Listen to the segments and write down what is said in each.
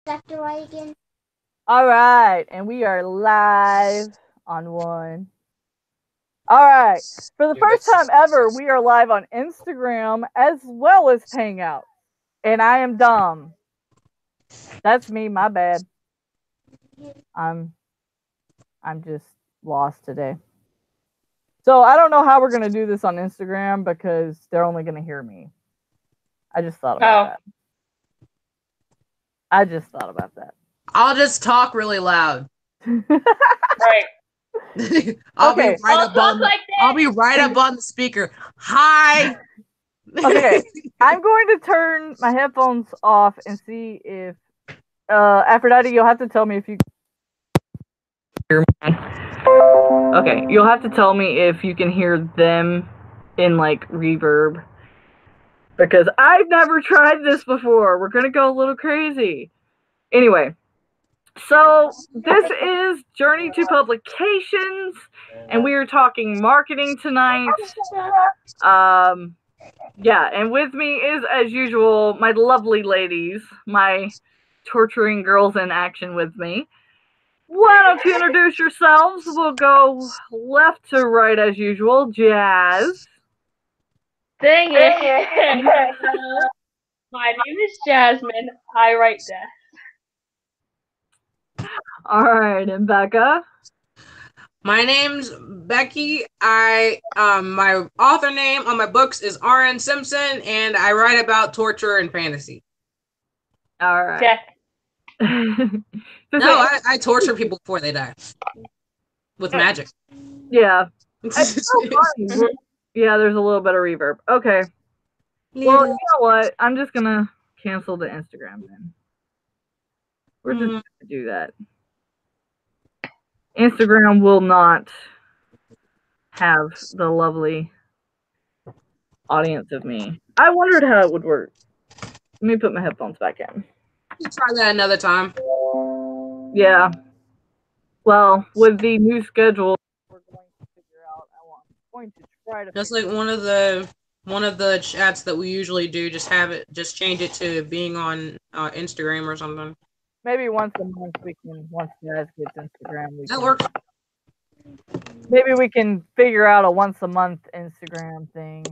Dr. Y again. All right, and we are live on one. All right, for the first time ever, we are live on Instagram as well as Hangout, and I am dumb. That's me. My bad. I'm I'm just lost today. So I don't know how we're gonna do this on Instagram because they're only gonna hear me. I just thought about that. I just thought about that. I'll just talk really loud. Right. I'll Okay. be right up on. Like I'll be right up on the speaker. Hi. Okay, I'm going to turn my headphones off and see if Aphrodite, you'll have to tell me if you hear me. Okay, you'll have to tell me if you can hear them in like reverb. Because I've never tried this before. We're gonna go a little crazy. Anyway, so this is Journey to Publications, and we are talking marketing tonight. Yeah, and with me is, as usual, my lovely ladies, my torturing girls in action with me. Why don't you introduce yourselves? We'll go left to right as usual. Jazz. Dang it. My name is Jasmine. I write that. All right, and Becca. My name's Becky. My author name on my books is R.N. Simpson, and I write about torture and fantasy. All right. Death. No, I torture people before they die with magic. Yeah. It's so funny. Yeah, there's a little bit of reverb. Okay. Well, you know what? I'm just gonna cancel the Instagram then. We're just gonna do that. Instagram will not have the lovely audience of me. I wondered how it would work. Let me put my headphones back in. You try that another time. Yeah. Well, with the new schedule, we're going to figure out. I'm going to try to. Just like one of the chats that we usually do. Just change it to being on Instagram or something. Maybe once a month we can. Once Jazz gets Instagram, that works. Maybe we can figure out a once a month Instagram thing.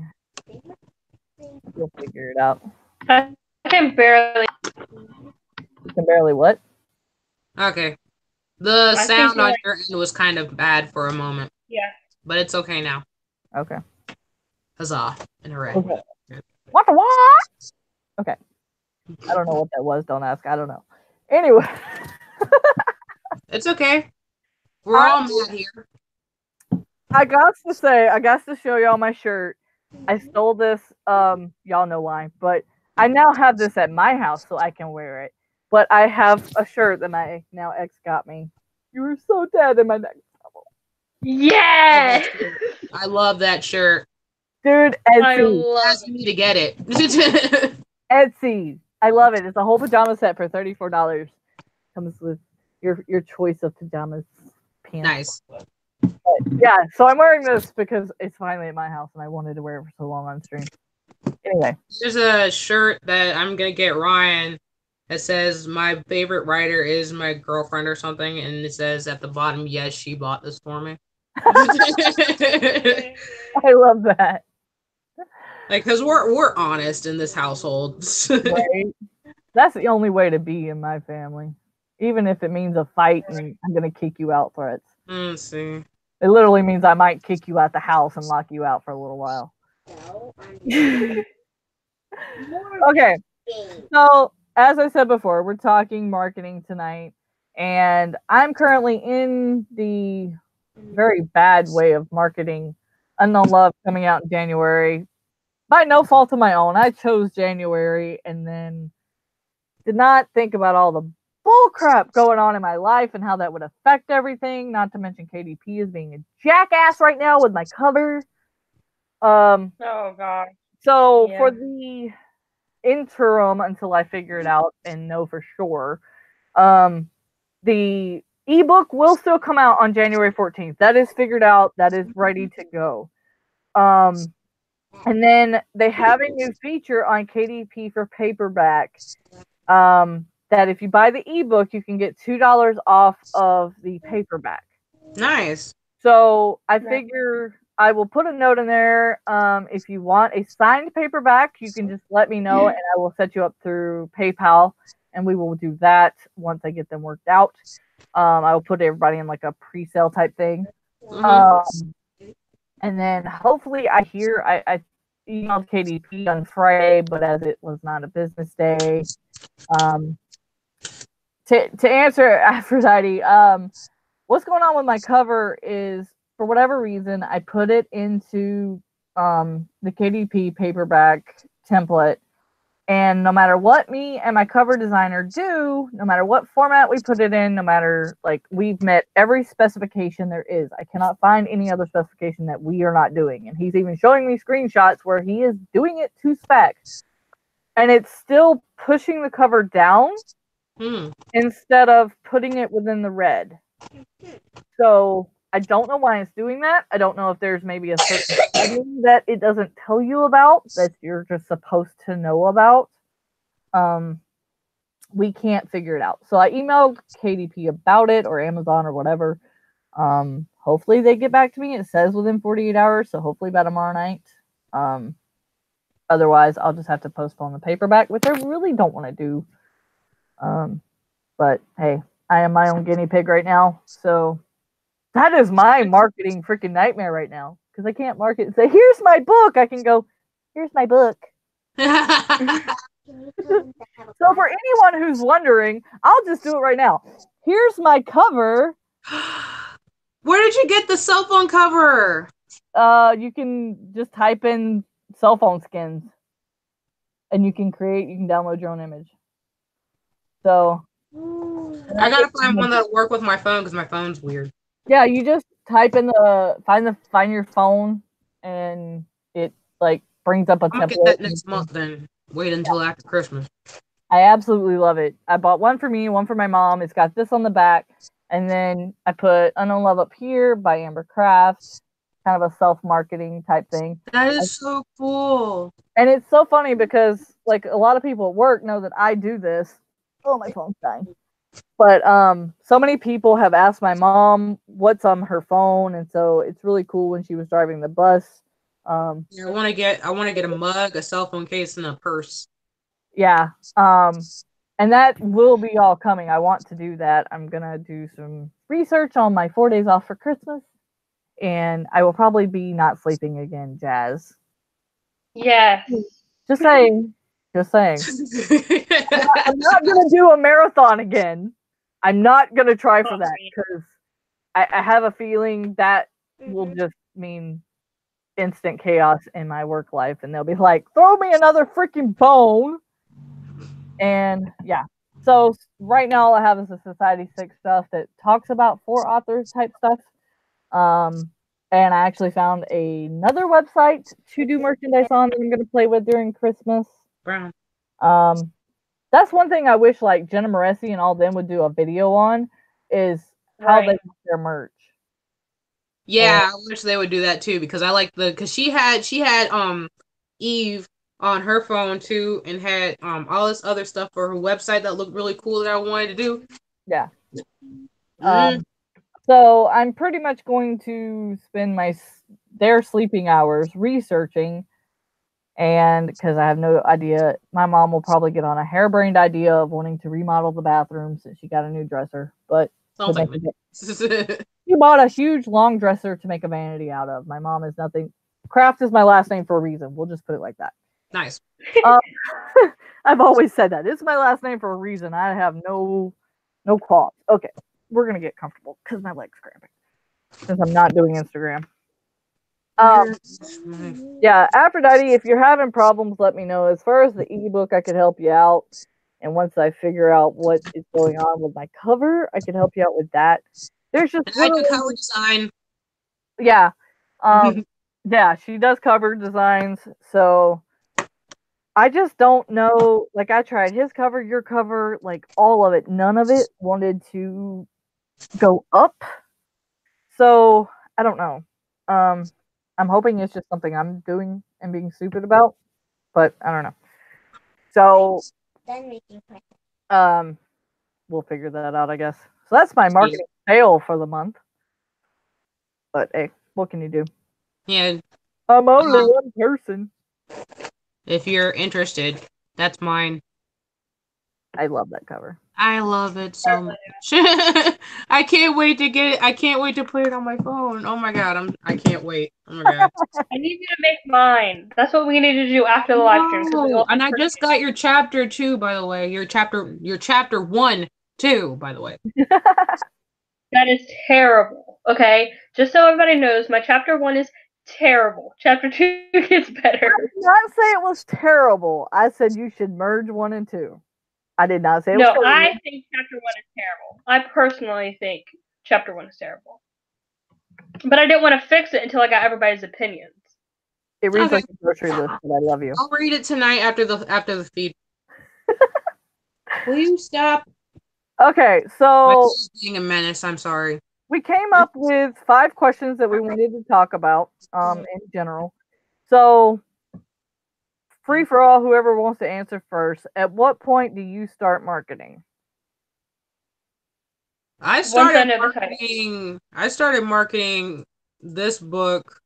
We'll figure it out. I can barely. You can barely what? Okay. The sound on your end was kind of bad for a moment. Yeah. But it's okay now. Okay. Huzzah and hooray. Okay. What? Okay. I don't know what that was. Don't ask. I don't know. Anyway. It's okay. We're all mad here. I got to show y'all my shirt. I stole this. Y'all know why. But I now have this at my house so I can wear it. But I have a shirt that my now ex got me. You were so dead in my next novel. Yeah! I love that shirt. Dude, Etsy. Ask me to get it. Etsy. I love it. It's a whole pajama set for $34. Comes with your choice of pajamas. Pants. Nice. But, yeah, so I'm wearing this because it's finally at my house and I wanted to wear it for so long on stream. Anyway. There's a shirt that I'm going to get Ryan that says my favorite writer is my girlfriend or something, and it says at the bottom, yes, she bought this for me. I love that. Like, because we're honest in this household. Right? That's the only way to be in my family. Even if it means a fight and I'm going to kick you out threats. See. It literally means I might kick you out the house and lock you out for a little while. Okay. So, as I said before, we're talking marketing tonight. And I'm currently in the very bad way of marketing Unknown Love coming out in January. By no fault of my own. I chose January and then did not think about all the bullcrap going on in my life and how that would affect everything. Not to mention KDP is being a jackass right now with my cover. Oh god. So for the interim until I figure it out and know for sure, the ebook will still come out on January 14th. That is figured out. That is ready to go. And then they have a new feature on KDP for paperback. that if you buy the ebook, you can get $2 off of the paperback. Nice. So I figure I will put a note in there. If you want a signed paperback, you can just let me know, and I will set you up through PayPal, and we will do that once I get them worked out. I will put everybody in like a pre-sale type thing. And then hopefully I emailed KDP on Friday, but as it was not a business day, to answer Aphrodite, what's going on with my cover is, for whatever reason, I put it into the KDP paperback template, and no matter what me and my cover designer do, no matter what format we put it in, no matter, like, we've met every specification there is. I cannot find any other specification that we are not doing. And he's even showing me screenshots where he is doing it to spec. And it's still pushing the cover down instead of putting it within the red. So I don't know why it's doing that. I don't know if there's maybe a certain setting that it doesn't tell you about that you're just supposed to know about. We can't figure it out. So I emailed KDP about it, or Amazon or whatever. Hopefully they get back to me. It says within 48 hours, so hopefully by tomorrow night. Otherwise, I'll just have to postpone the paperback, which I really don't want to do. But hey, I am my own guinea pig right now, so that is my marketing freaking nightmare right now, because I can't market and say, here's my book. I can go, here's my book. So for anyone who's wondering, I'll just do it right now. Here's my cover. Where did you get the cell phone cover? You can just type in cell phone skins, and you can download your own image. So I gotta find one that'll work with my phone, because my phone's weird. Yeah, you just type in find your phone, and it like brings up a template. I'm gonna get that next month then. Wait until after Christmas. I absolutely love it. I bought one for me, one for my mom. It's got this on the back, and then I put Unknown Love up here by Amber Craft, kind of a self-marketing type thing. That is so cool. And it's so funny because, like, a lot of people at work know that I do this. Oh, my phone's dying. But so many people have asked my mom what's on her phone, and so it's really cool when she was driving the bus. I want to get a mug, a cell phone case, and a purse. Yeah. And that will be all coming. I want to do that. I'm gonna do some research on my 4 days off for Christmas, and I will probably be not sleeping again, Jazz. Yes. Just saying. I'm not gonna do a marathon again. I'm not gonna try for that, because I have a feeling that will just mean instant chaos in my work life, and they'll be like, throw me another freaking bone. And yeah, so right now all I have is the Society 6 stuff that talks about 4 authors type stuff. And I actually found another website to do merchandise on that I'm going to play with during Christmas. Brown. That's one thing I wish, like, Jenna Moresi and all them would do a video on, is how they make their merch. Yeah, I wish they would do that too, because I like because she had Eve on her phone too, and had all this other stuff for her website that looked really cool that I wanted to do. Yeah. So I'm pretty much going to spend their sleeping hours researching, and because I have no idea, my mom will probably get on a harebrained idea of wanting to remodel the bathroom since she got a new dresser. But sounds like she bought a huge long dresser to make a vanity out of. My mom is nothing. Craft is my last name for a reason. We'll just put it like that. Nice. I've always said that. It's my last name for a reason. I have no qualms. Okay, we're gonna get comfortable because my leg's cramping since I'm not doing Instagram. Yeah, Aphrodite, if you're having problems, let me know. As far as the ebook, I could help you out. And once I figure out what is going on with my cover, I can help you out with that. There's just I do cover design. Yeah. Yeah, she does cover designs. So I just don't know. Like, I tried his cover, your cover, like all of it. None of it wanted to go up. So I don't know. I'm hoping it's just something I'm doing and being stupid about, but I don't know. So, we'll figure that out, I guess. So that's my marketing fail for the month. But hey, what can you do? Yeah. I'm only one person. If you're interested, that's mine. I love that cover. I love it so much. I can't wait to get it. I can't wait to play it on my phone. Oh my god, I can't wait. Oh my god. I need you to make mine. That's what we need to do after the live stream. And I just got your chapter 2, by the way. Your chapter 1 too, by the way. That is terrible. Okay, just so everybody knows, my chapter 1 is terrible. Chapter 2 gets better. I did not say it was terrible. I said you should merge 1 and 2. I did not say it was No, terrible. I think chapter 1 is terrible. I personally think chapter 1 is terrible. But I didn't want to fix it until I got everybody's opinions. It reads like a grocery list, but I love you. I'll read it tonight after the feed. Will you stop? Okay, so being a menace, I'm sorry. We came up with 5 questions that we wanted to talk about in general. So free for all, whoever wants to answer first. At what point do you start marketing? I started marketing this book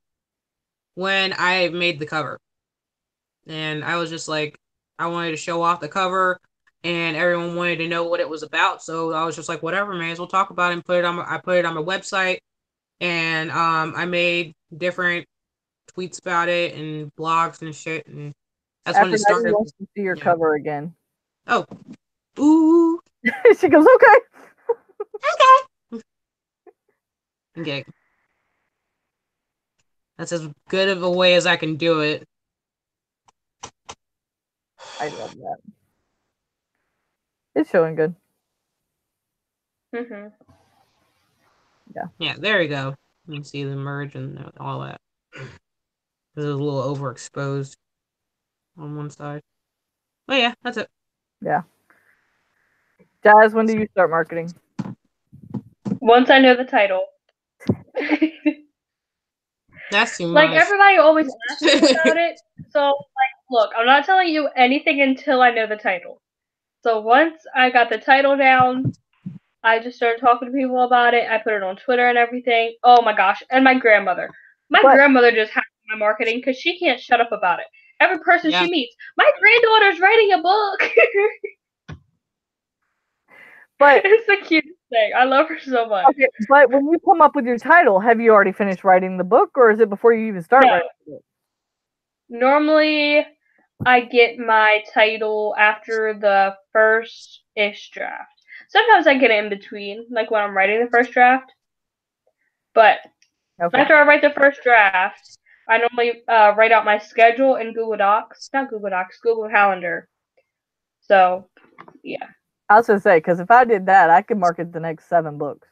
when I made the cover. And I was just like, I wanted to show off the cover, and everyone wanted to know what it was about. So I was just like, whatever, may as well talk about it and I put it on my website, and I made different tweets about it and blogs and shit, and that's when it started. Wants to see your cover again. Oh. Ooh. She goes, okay. Okay. That's as good of a way as I can do it. I love that. It's showing good. Mm-hmm. Yeah, there we go. You can see the merge and all that. It was a little overexposed on one side. But yeah, that's it. Yeah. Jazz, when do you start marketing? Once I know the title. That's too much. Like, everybody always asks me about it. So, like, look, I'm not telling you anything until I know the title. So once I got the title down, I just started talking to people about it. I put it on Twitter and everything. Oh my gosh. And my grandmother. My grandmother just hacked my marketing because she can't shut up about it. Every person she meets, my granddaughter's writing a book. But it's the cutest thing. I love her so much. Okay, but when you come up with your title, have you already finished writing the book, or is it before you even start writing the book? Normally, I get my title after the first-ish draft. Sometimes I get it in between, like when I'm writing the first draft. But after I write the first draft, I normally write out my schedule in Google Docs. Not Google Docs, Google Calendar. So, yeah. I was going to say, because if I did that, I could market the next 7 books.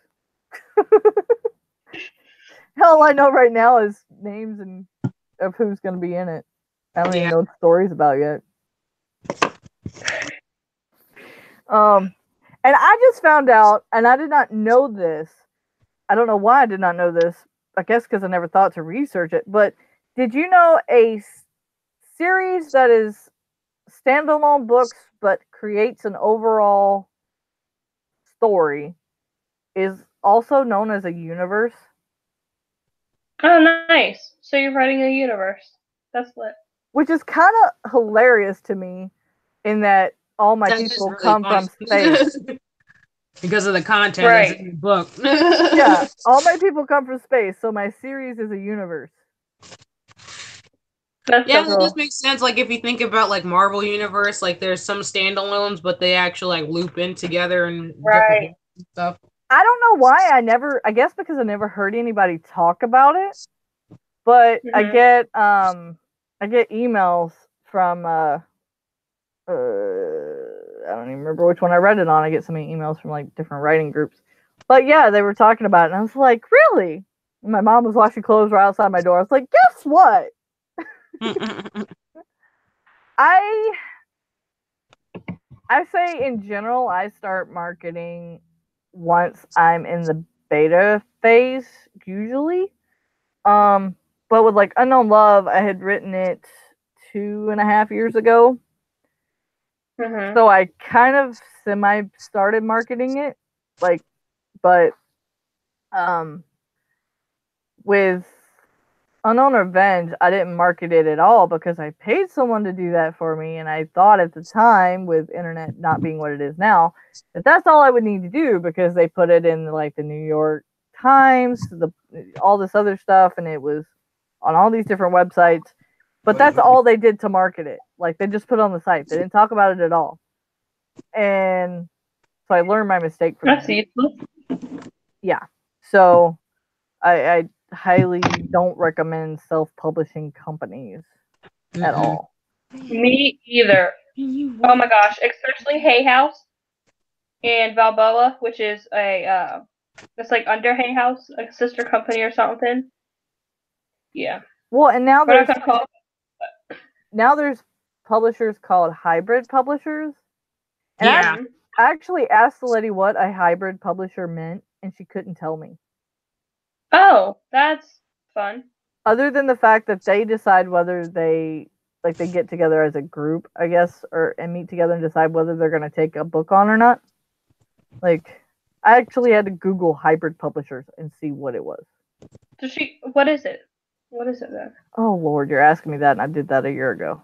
All I know right now is names and of who's going to be in it. I don't even know what the story's about yet. And I just found out, and I did not know this. I don't know why I did not know this. I guess because I never thought to research it. But did you know a series that is standalone books but creates an overall story is also known as a universe? Oh, nice. So you're writing a universe. That's lit. Which is kind of hilarious to me in that all my people come from space. Because of the content that's in the book. Yeah, all my people come from space, so my series is a universe. That's yeah, that does make sense. Like, if you think about, like, Marvel Universe, like, there's some standalones, but they actually, like, loop in together and different stuff. I don't know why I guess because I never heard anybody talk about it, but I get emails from, I don't even remember which one I read it on. I get so many emails from, like, different writing groups. But yeah, they were talking about it, and I was like, really? And my mom was washing clothes right outside my door. I was like, guess what? I say in general, I start marketing once I'm in the beta phase, usually. But with, like, Unknown Love, I had written it 2.5 years ago. So I kind of semi started marketing it, like, but with Unknown Revenge, I didn't market it at all because I paid someone to do that for me, and I thought at the time, with internet not being what it is now, that that's all I would need to do because they put it in like the New York Times, all this other stuff, and it was on all these different websites. But that's all they did to market it. Like, they just put it on the site. They didn't talk about it at all. And so I learned my mistake from that. Yeah. So I highly don't recommend self-publishing companies at all. Me either. Oh my gosh, especially Hay House and Balboa, which is it's like under Hay House, a sister company or something. Yeah. Well, and now We're not gonna call there's publishers called hybrid publishers. And Yeah. I actually asked the lady what a hybrid publisher meant, and she couldn't tell me. Oh, that's fun. Other than the fact that they decide whether they get together as a group, I guess, and meet together and decide whether they're going to take a book on or not. Like, I actually had to Google hybrid publishers and see what it was. What is it? What is it then? Oh Lord, you're asking me that, and I did that a year ago.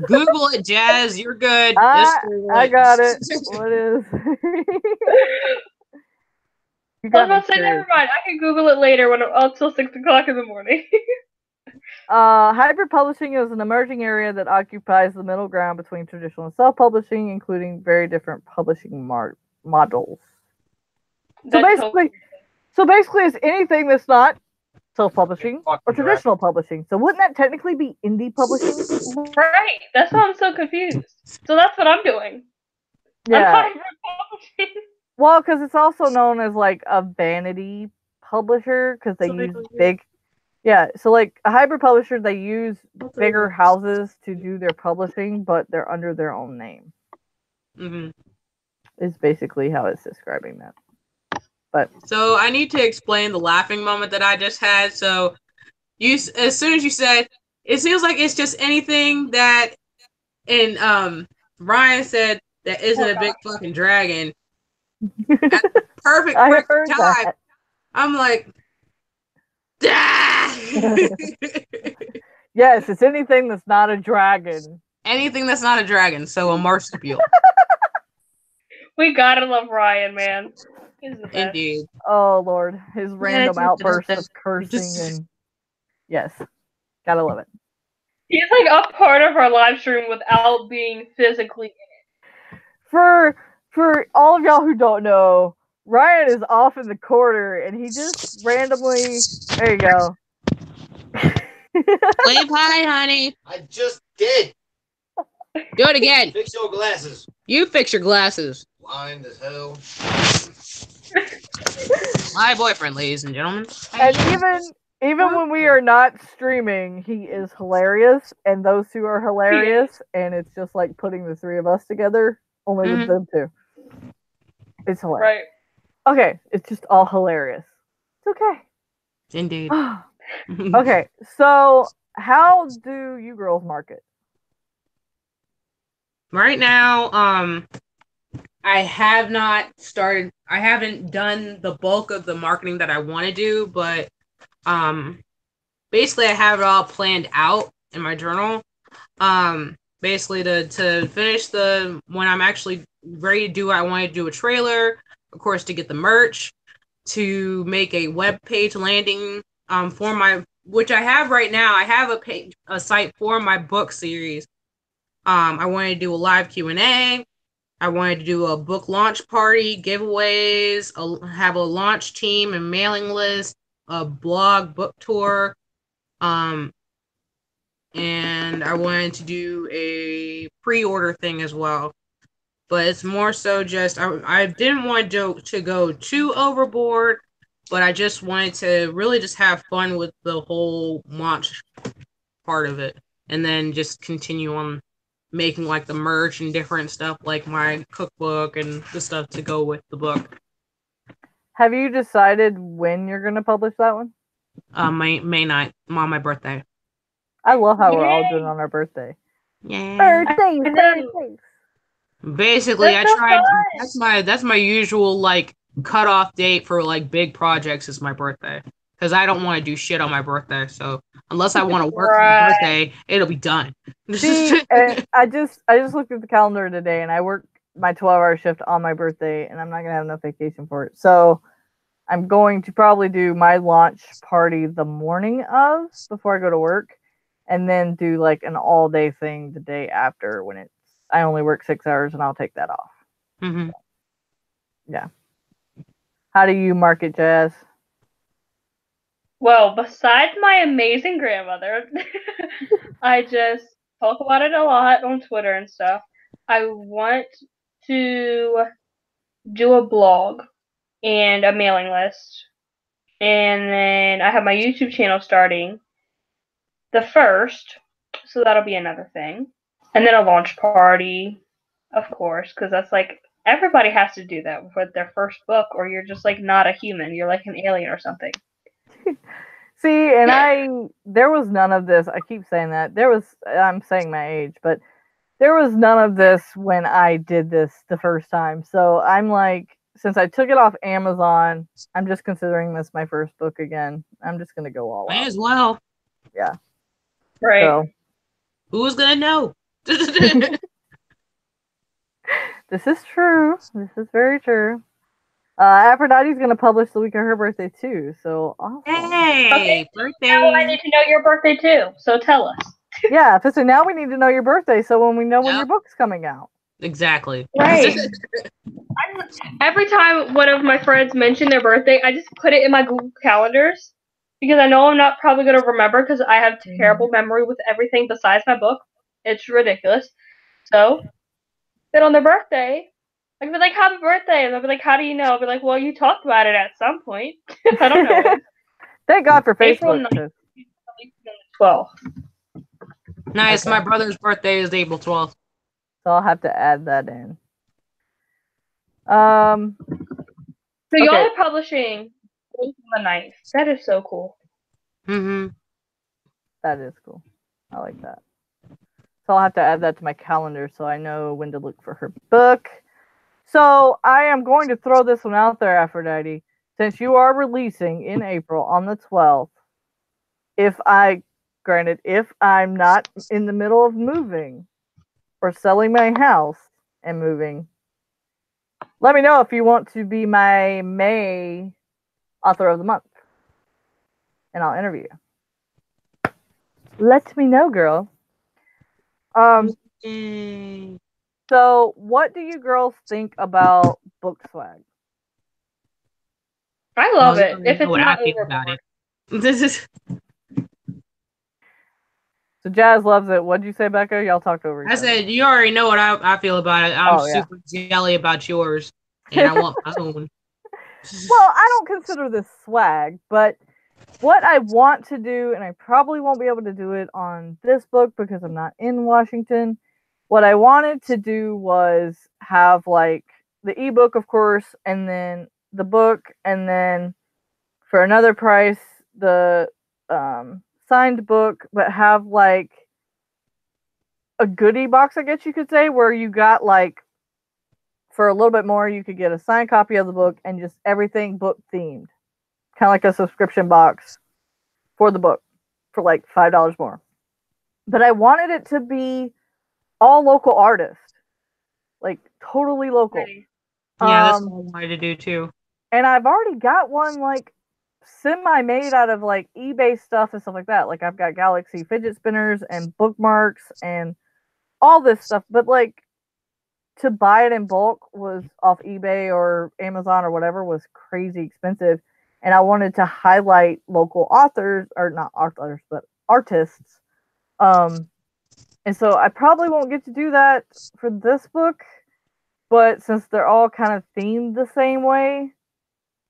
Google it, Jazz. You're good. I got it. What is? I was about to say, never mind. I can Google it later until 6 o'clock in the morning. Hybrid publishing is an emerging area that occupies the middle ground between traditional and self-publishing, including very different publishing models. So basically, it's anything that's not self-publishing or traditional publishing. So wouldn't that technically be indie publishing? Right. That's why I'm so confused. So that's what I'm doing. Yeah. I'm hybrid publishing. Well, because it's also known as like a vanity publisher because they use big. Yeah, so like a hybrid publisher, they use bigger houses to do their publishing, but they're under their own name. Mm-hmm. Is basically how it's describing that. But so I need to explain the laughing moment that I just had. So as soon as you said, it seems like it's just anything that, and Ryan said that isn't a big fucking dragon. At the perfect time, that. I'm like, yes, it's anything that's not a dragon. Anything that's not a dragon, so a marsupial. We gotta love Ryan, man. He's the best. Indeed. Oh Lord, his random outbursts of cursing and yes, gotta love it. He's like a part of our live stream without being physically in it. For all of y'all who don't know, Ryan is off in the corner and he just randomly. There you go. Wave hi, honey. I just did. Do it again. Fix your glasses. You fix your glasses. Blind as hell. My boyfriend, ladies and gentlemen. And even when we are not streaming, he is hilarious, and those two are hilarious, and it's just like putting the three of us together, only with them two. It's hilarious. Right. Okay, it's just all hilarious. It's okay. Indeed. Okay, so how do you girls market? Right now, I haven't done the bulk of the marketing that I want to do, but basically I have it all planned out in my journal. Basically to finish when I'm actually ready to do it, I want to do a trailer, of course, to get the merch, to make a web page landing for which I have right now. I have a site for my book series. I wanted to do a live Q&A. I wanted to do a book launch party, giveaways, have a launch team and mailing list, a blog book tour, and I wanted to do a pre-order thing as well. But it's more so just I didn't want to go too overboard, but I just wanted to really just have fun with the whole launch part of it, and then just continue on making like the merch and different stuff like my cookbook and the stuff to go with the book. Have you decided when you're going to publish that one? May 9th, on my birthday. I love how we're all doing on our birthday. Yeah. Birthdays. Basically, I That's so tried. fun. That's my usual like cutoff date for like big projects is my birthday because I don't want to do shit on my birthday. So unless I want to work for my Right. birthday, it'll be done. See, and I just looked at the calendar today, and I work my 12-hour shift on my birthday, and I'm not gonna have enough vacation for it. So I'm going to probably do my launch party the morning of before I go to work, and then do like an all-day thing the day after when it's I only work 6 hours, and I'll take that off. hmm Yeah. How do you mark it, Jazz? Well, besides my amazing grandmother, I just talk about it a lot on Twitter and stuff. I want to do a blog and a mailing list. And then I have my YouTube channel starting the first, so that'll be another thing. And then a launch party, of course, because that's like everybody has to do that with their first book, or you're just like not a human. You're like an alien or something. See, and there was none of this. I keep saying that. I'm saying my age, but there was none of this when I did this the first time. So I'm like, since I took it off Amazon, I'm just considering this my first book again. I'm just gonna go all May out. as well. Yeah. Right. So Who's gonna know? this is true. This is very true. Aphrodite's gonna publish the week of her birthday too. So awesome. Hey, Okay. birthday! Now I need to know your birthday too. So tell us. Yeah. So now we need to know your birthday. So when we know when Yep. your book's coming out. Exactly. Right. Every time one of my friends mention their birthday, I just put it in my Google calendars because I know I'm not probably going to remember because I have terrible memory with everything besides my book. It's ridiculous. So, then on their birthday, I can be like, happy birthday. And they'll be like, how do you know? I'll be like, well, you talked about it at some point. I don't know. Thank God for April Facebook. 9th, 12th. Nice. Okay. My brother's birthday is April 12th. So I'll have to add that in. So y'all Okay. are publishing on the 9th. That is so cool. Mm-hmm. That is cool. I like that. So I'll have to add that to my calendar so I know when to look for her book. So I am going to throw this one out there, Aphrodite. Since you are releasing in April on the 12th, if I'm not in the middle of moving or selling my house and moving, let me know if you want to be my May author of the month. And I'll interview you. Let me know, girl. Yay. So what do you girls think about book swag? I love you it. already If know it's what not I feel about overboard. it. This is. So Jazz loves it. What'd you say, Becca? Y'all talked over each I other. said you already know what I feel about it. I'm Oh, yeah. super jelly about yours, and I want my own. Well, I don't consider this swag, but what I want to do, and I probably won't be able to do it on this book because I'm not in Washington. What I wanted to do was have like the ebook, of course, and then the book, and then for another price, the signed book, but have like a goodie box, I guess you could say, where you got like for a little bit more, you could get a signed copy of the book and just everything book themed, kind of like a subscription box for the book for like $5 more. But I wanted it to be all local artists, like totally local. Yeah, that's what I wanted to do too. And I've already got one like semi-made out of like eBay stuff and stuff like that. Like I've got Galaxy fidget spinners and bookmarks and all this stuff. But like to buy it in bulk was off eBay or Amazon or whatever was crazy expensive. And I wanted to highlight local authors, or not authors, but artists. And so I probably won't get to do that for this book, but since they're all kind of themed the same way,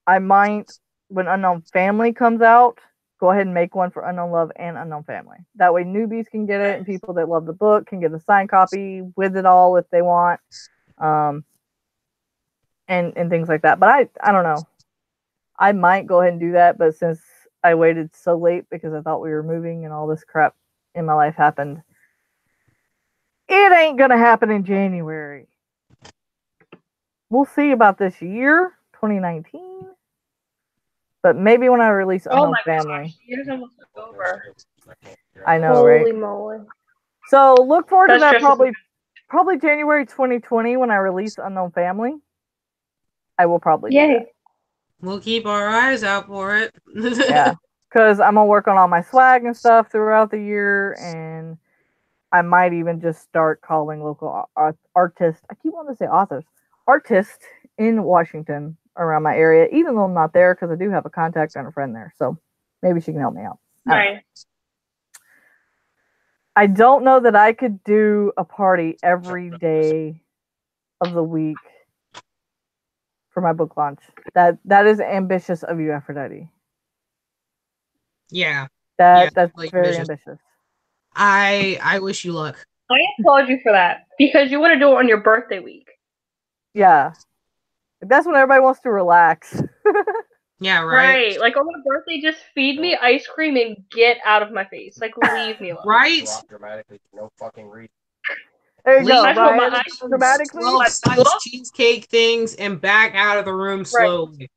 I might, when Unknown Family comes out, go ahead and make one for Unknown Love and Unknown Family. That way newbies can get it and people that love the book can get a signed copy with it all if they want. And things like that. But I don't know. I might go ahead and do that, but since I waited so late because I thought we were moving and all this crap in my life happened, it ain't gonna happen in January. we'll see about this year, 2019. But maybe when I release Oh Unknown my Family. gosh, year's almost over. I know, Holy right? moly. So look forward to That that stresses probably January 2020 when I release Unknown Family. I will probably do Yay. that. We'll keep our eyes out for it. Yeah. Because I'm going to work on all my swag and stuff throughout the year, and I might even just start calling local artists. I keep wanting to say authors. Artists in Washington around my area, even though I'm not there, because I do have a contact and a friend there. So maybe she can help me out. Nice. I don't know that I could do a party every day of the week for my book launch. That is ambitious of you, Aphrodite. Yeah. That's like very ambitious. ambitious. I wish you luck. I applaud you for that because you want to do it on your birthday week. Yeah. That's when everybody wants to relax. Yeah, right. Like on my birthday, just feed me ice cream and get out of my face. Like leave me alone. Right? Drop dramatically for no fucking reason. There you go, Leave Ryan. my Dramatically. 12 sliced cheesecake things and back out of the room slowly.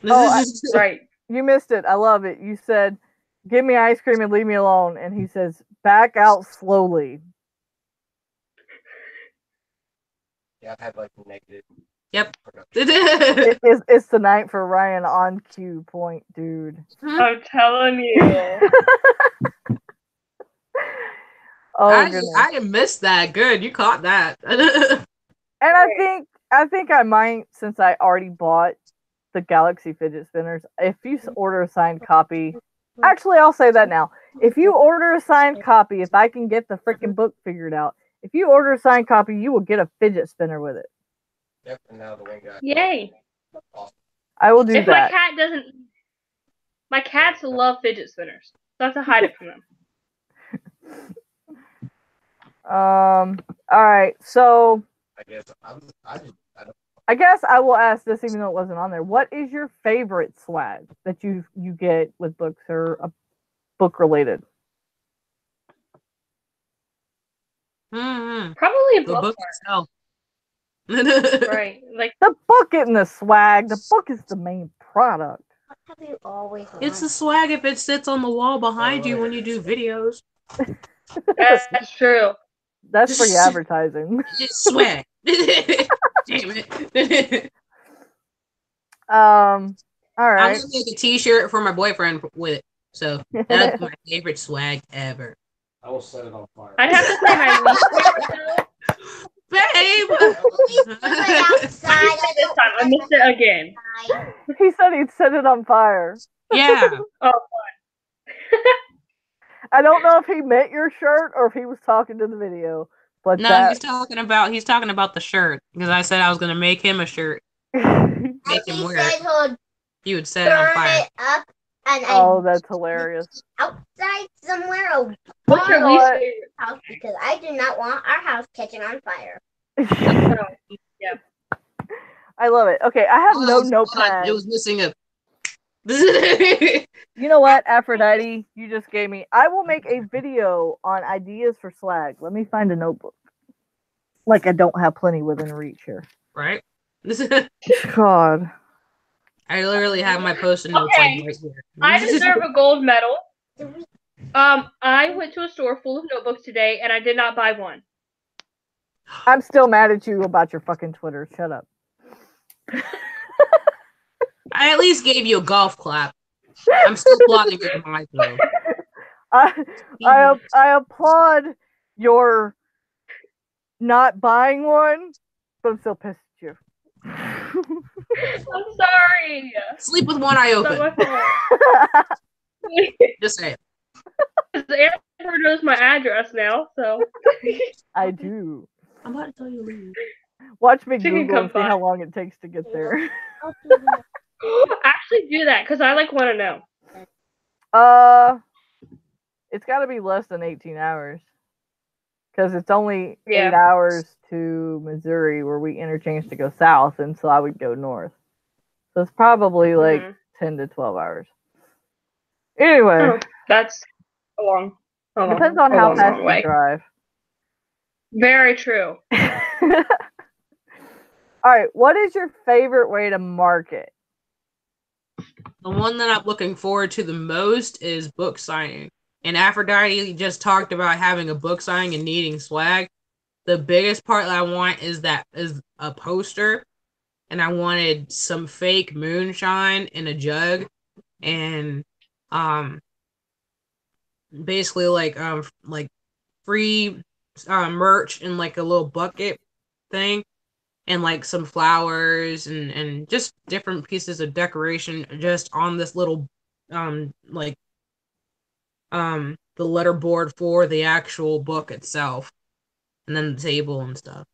Right. You missed it. I love it. You said, "Give me ice cream and leave me alone," and he says, "Back out slowly." Yeah, I've had like negative. Yep. It's the night for Ryan on cue point, dude. I'm telling you. Oh goodness. I missed that. Good, you caught that. And I think I might, since I already bought the Galaxy fidget spinners. If you order a signed copy, actually, I'll say that now. If you order a signed copy, if I can get the freaking book figured out, if you order a signed copy, you will get a fidget spinner with it. Yep, and now the wing guy. Yay. Awesome. I will do If that. my cat doesn't, my cats love fidget spinners, so I have to hide it from them. All right, so I guess I guess I will ask this, even though it wasn't on there. What is your favorite swag that you get with books or book related? Mm-hmm. Probably The book itself. Right. Like The book isn't the swag. The book is the main product. What have you always wanted? It's the swag if it sits on the wall behind you when you do videos. that's true. That's free advertising. It's swag. Damn it. All right. I'm gonna make a T-shirt for my boyfriend with it. So that's my favorite swag ever. I will set it on fire. I'd have to say my least favorite. Babe. Outside. This time I missed it again. He said he'd set it on fire. Yeah. Oh, I don't know if he meant your shirt or if he was talking to the video, but No, he's talking about the shirt because I said I was gonna make him a shirt, make him wear it. He would set it on Burn fire. it up and Oh, that's hilarious. outside somewhere or what's your know least what? favorite? house because I do not want our house catching on fire. Yeah. I love it. Okay, I have no Hold on, notepad. it was missing a. You know what, Aphrodite? You just gave me. I will make a video on ideas for swag. Let me find a notebook. Like I don't have plenty within reach here. Right. God. I literally have my post-it notes Okay. like right here. I deserve a gold medal. I went to a store full of notebooks today and I did not buy one. I'm still mad at you about your fucking Twitter. Shut up. I at least gave you a golf clap. I'm still plotting your demise though. I applaud your not buying one, but I'm still pissed at you. I'm sorry. Sleep with one eye It's not open. my fault. Just say it. Amber knows my address now, so I do. I'm about to tell you to leave. Watch me She can Google come and see by. how long it takes to get there. actually do that because I want to know. It's got to be less than 18 hours. Because it's only Yeah. 8 hours to Missouri where we interchange to go south, and so I would go north. So it's probably like 10 to 12 hours. Anyway, Oh, that's a long. depends on how fast you drive. Very true. All right, what is your favorite way to market? The one that I'm looking forward to the most is book signing. And Aphrodite just talked about having a book signing and needing swag. The biggest part that I want is a poster, and I wanted some fake moonshine in a jug, and basically like free merch in like a little bucket thing, and like some flowers and just different pieces of decoration just on this little like the letterboard for the actual book itself, and then the table and stuff.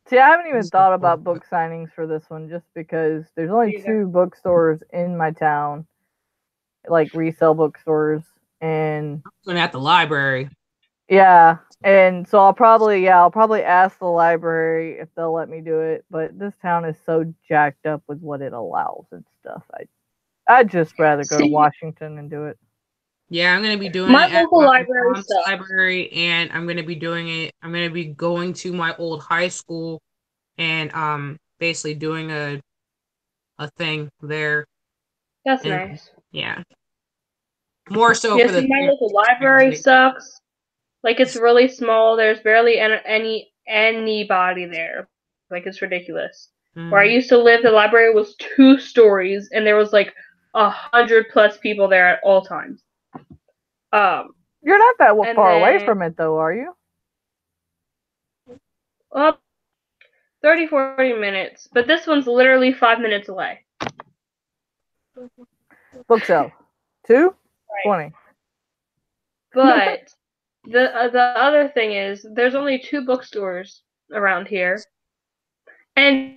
See, I haven't even thought about book signings for this one just because there's only Either. 2 bookstores in my town, like resale bookstores, and I'm at the library. yeah, and so I'll probably ask the library if they'll let me do it, but this town is so jacked up with what it allows and stuff. I'd just rather go to Washington and do it. Yeah, I'm gonna be doing My it at local my library mom's sucks. library, and I'm gonna be doing it. I'm gonna be going to my old high school, and basically doing a thing there. That's And nice. yeah, more so Yeah, for see, the my local library sucks. Like, it's really small. There's barely anybody there. Like, it's ridiculous. Where I used to live, the library was 2 stories, and there was like 100+ people there at all times. You're not that And far away then- from it, though, are you? Well, 30, 40 minutes, but this one's literally 5 minutes away. Book sale. 2:20. But the other thing is, there's only 2 bookstores around here, and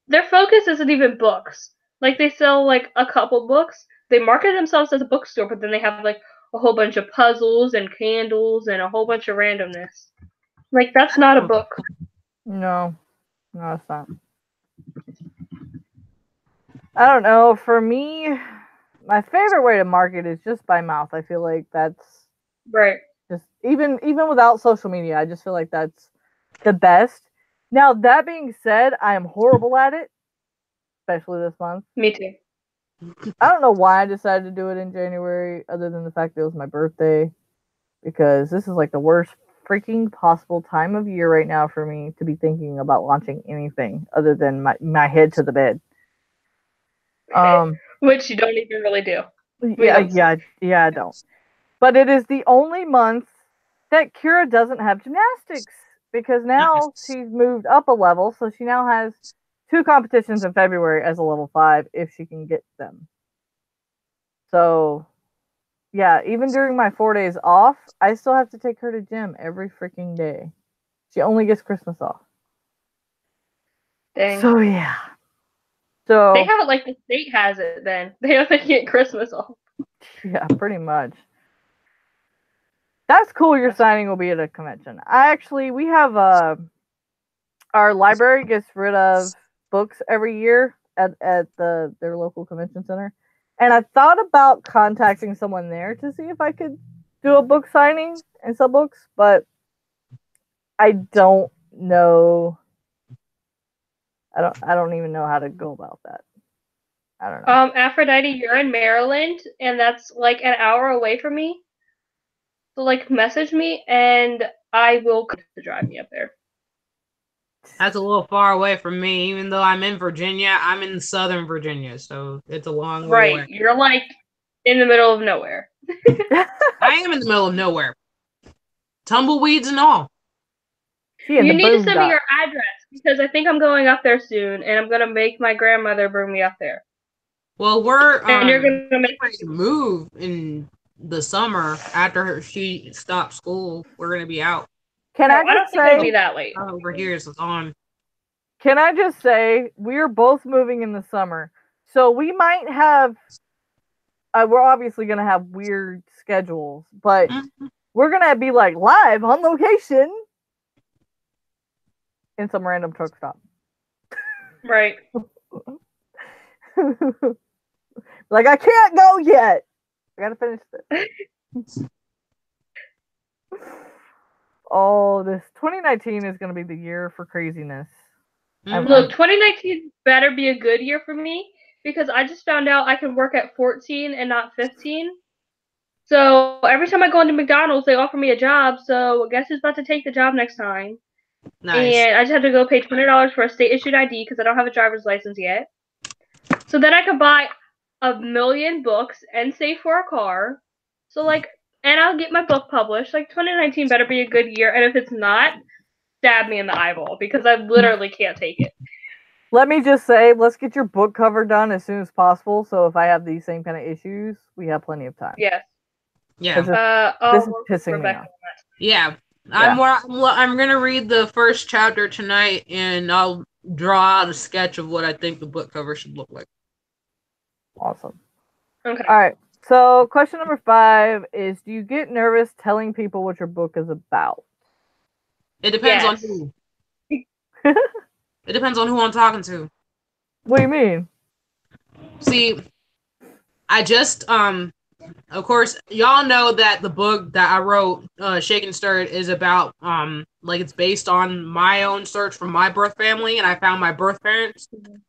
their focus isn't even books. Like, they sell like a couple books. They market themselves as a bookstore, but then they have like a whole bunch of puzzles and candles and a whole bunch of randomness. Like, that's not a book. No, it's not. I don't know. For me, my favorite way to market is just by mouth. I feel like that's Right. just even without social media. I just feel like that's the best. Now, that being said, I am horrible at it, especially this month. Me too. I don't know why I decided to do it in January, other than the fact that it was my birthday, because this is like the worst freaking possible time of year right now for me to be thinking about launching anything other than my head to the bed. Which you don't even really do. Yeah, I don't. But it is the only month that Kira doesn't have gymnastics, because now she's moved up a level, so she now has 2 competitions in February as a level 5 if she can get them. So, yeah, even during my 4 days off, I still have to take her to gym every freaking day. She only gets Christmas off. Dang. So, yeah. So they have it like the state has it then. They have to get Christmas off. Yeah, pretty much. That's cool. Your signing will be at a convention. We have our library gets rid of books every year at their local convention center, and I thought about contacting someone there to see if I could do a book signing and sell books, but I don't know. I don't even know how to go about that. I don't know. Aphrodite, you're in Maryland, and that's like an hour away from me. So, like, message me, and I will come to drive me up there. That's a little far away from me, even though I'm in Virginia. I'm in Southern Virginia, so it's a long way away. You're like in the middle of nowhere. I am in the middle of nowhere. Tumbleweeds and all. You need to send me your address, because I think I'm going up there soon, and I'm gonna make my grandmother bring me up there. Well, we're and you're gonna make ready to move in the summer after she stops school. We're gonna be out. Can I just say it'll be that late? Over here is on. Can I just say we're both moving in the summer, so we might have. We're obviously gonna have weird schedules, but we're gonna be like live on location in some random truck stop. Right. Like, I can't go yet. I gotta finish this. Oh, this 2019 is gonna be the year for craziness. Look, 2019 better be a good year for me because I just found out I can work at 14 and not 15. So every time I go into McDonald's, they offer me a job. So guess who's about to take the job next time? Nice. And I just have to go pay $20 for a state issued ID because I don't have a driver's license yet. So then I could buy 1,000,000 books and save for a car. So and I'll get my book published. 2019 better be a good year. And if it's not, stab me in the eyeball because I literally can't take it. Let me just say, let's get your book cover done as soon as possible. So if I have these same kind of issues, we have plenty of time. Yes. Yeah. This is pissing me off. Yeah. I'm gonna read the first chapter tonight, and I'll draw out a sketch of what I think the book cover should look like. Awesome. Okay. All right. So question number 5 is: do you get nervous telling people what your book is about? It depends on Yes. who. It depends on who I'm talking to. What do you mean? See, I just of course, y'all know that the book that I wrote, Shake and Stirred, is about it's based on my own search from my birth family, and I found my birth parents.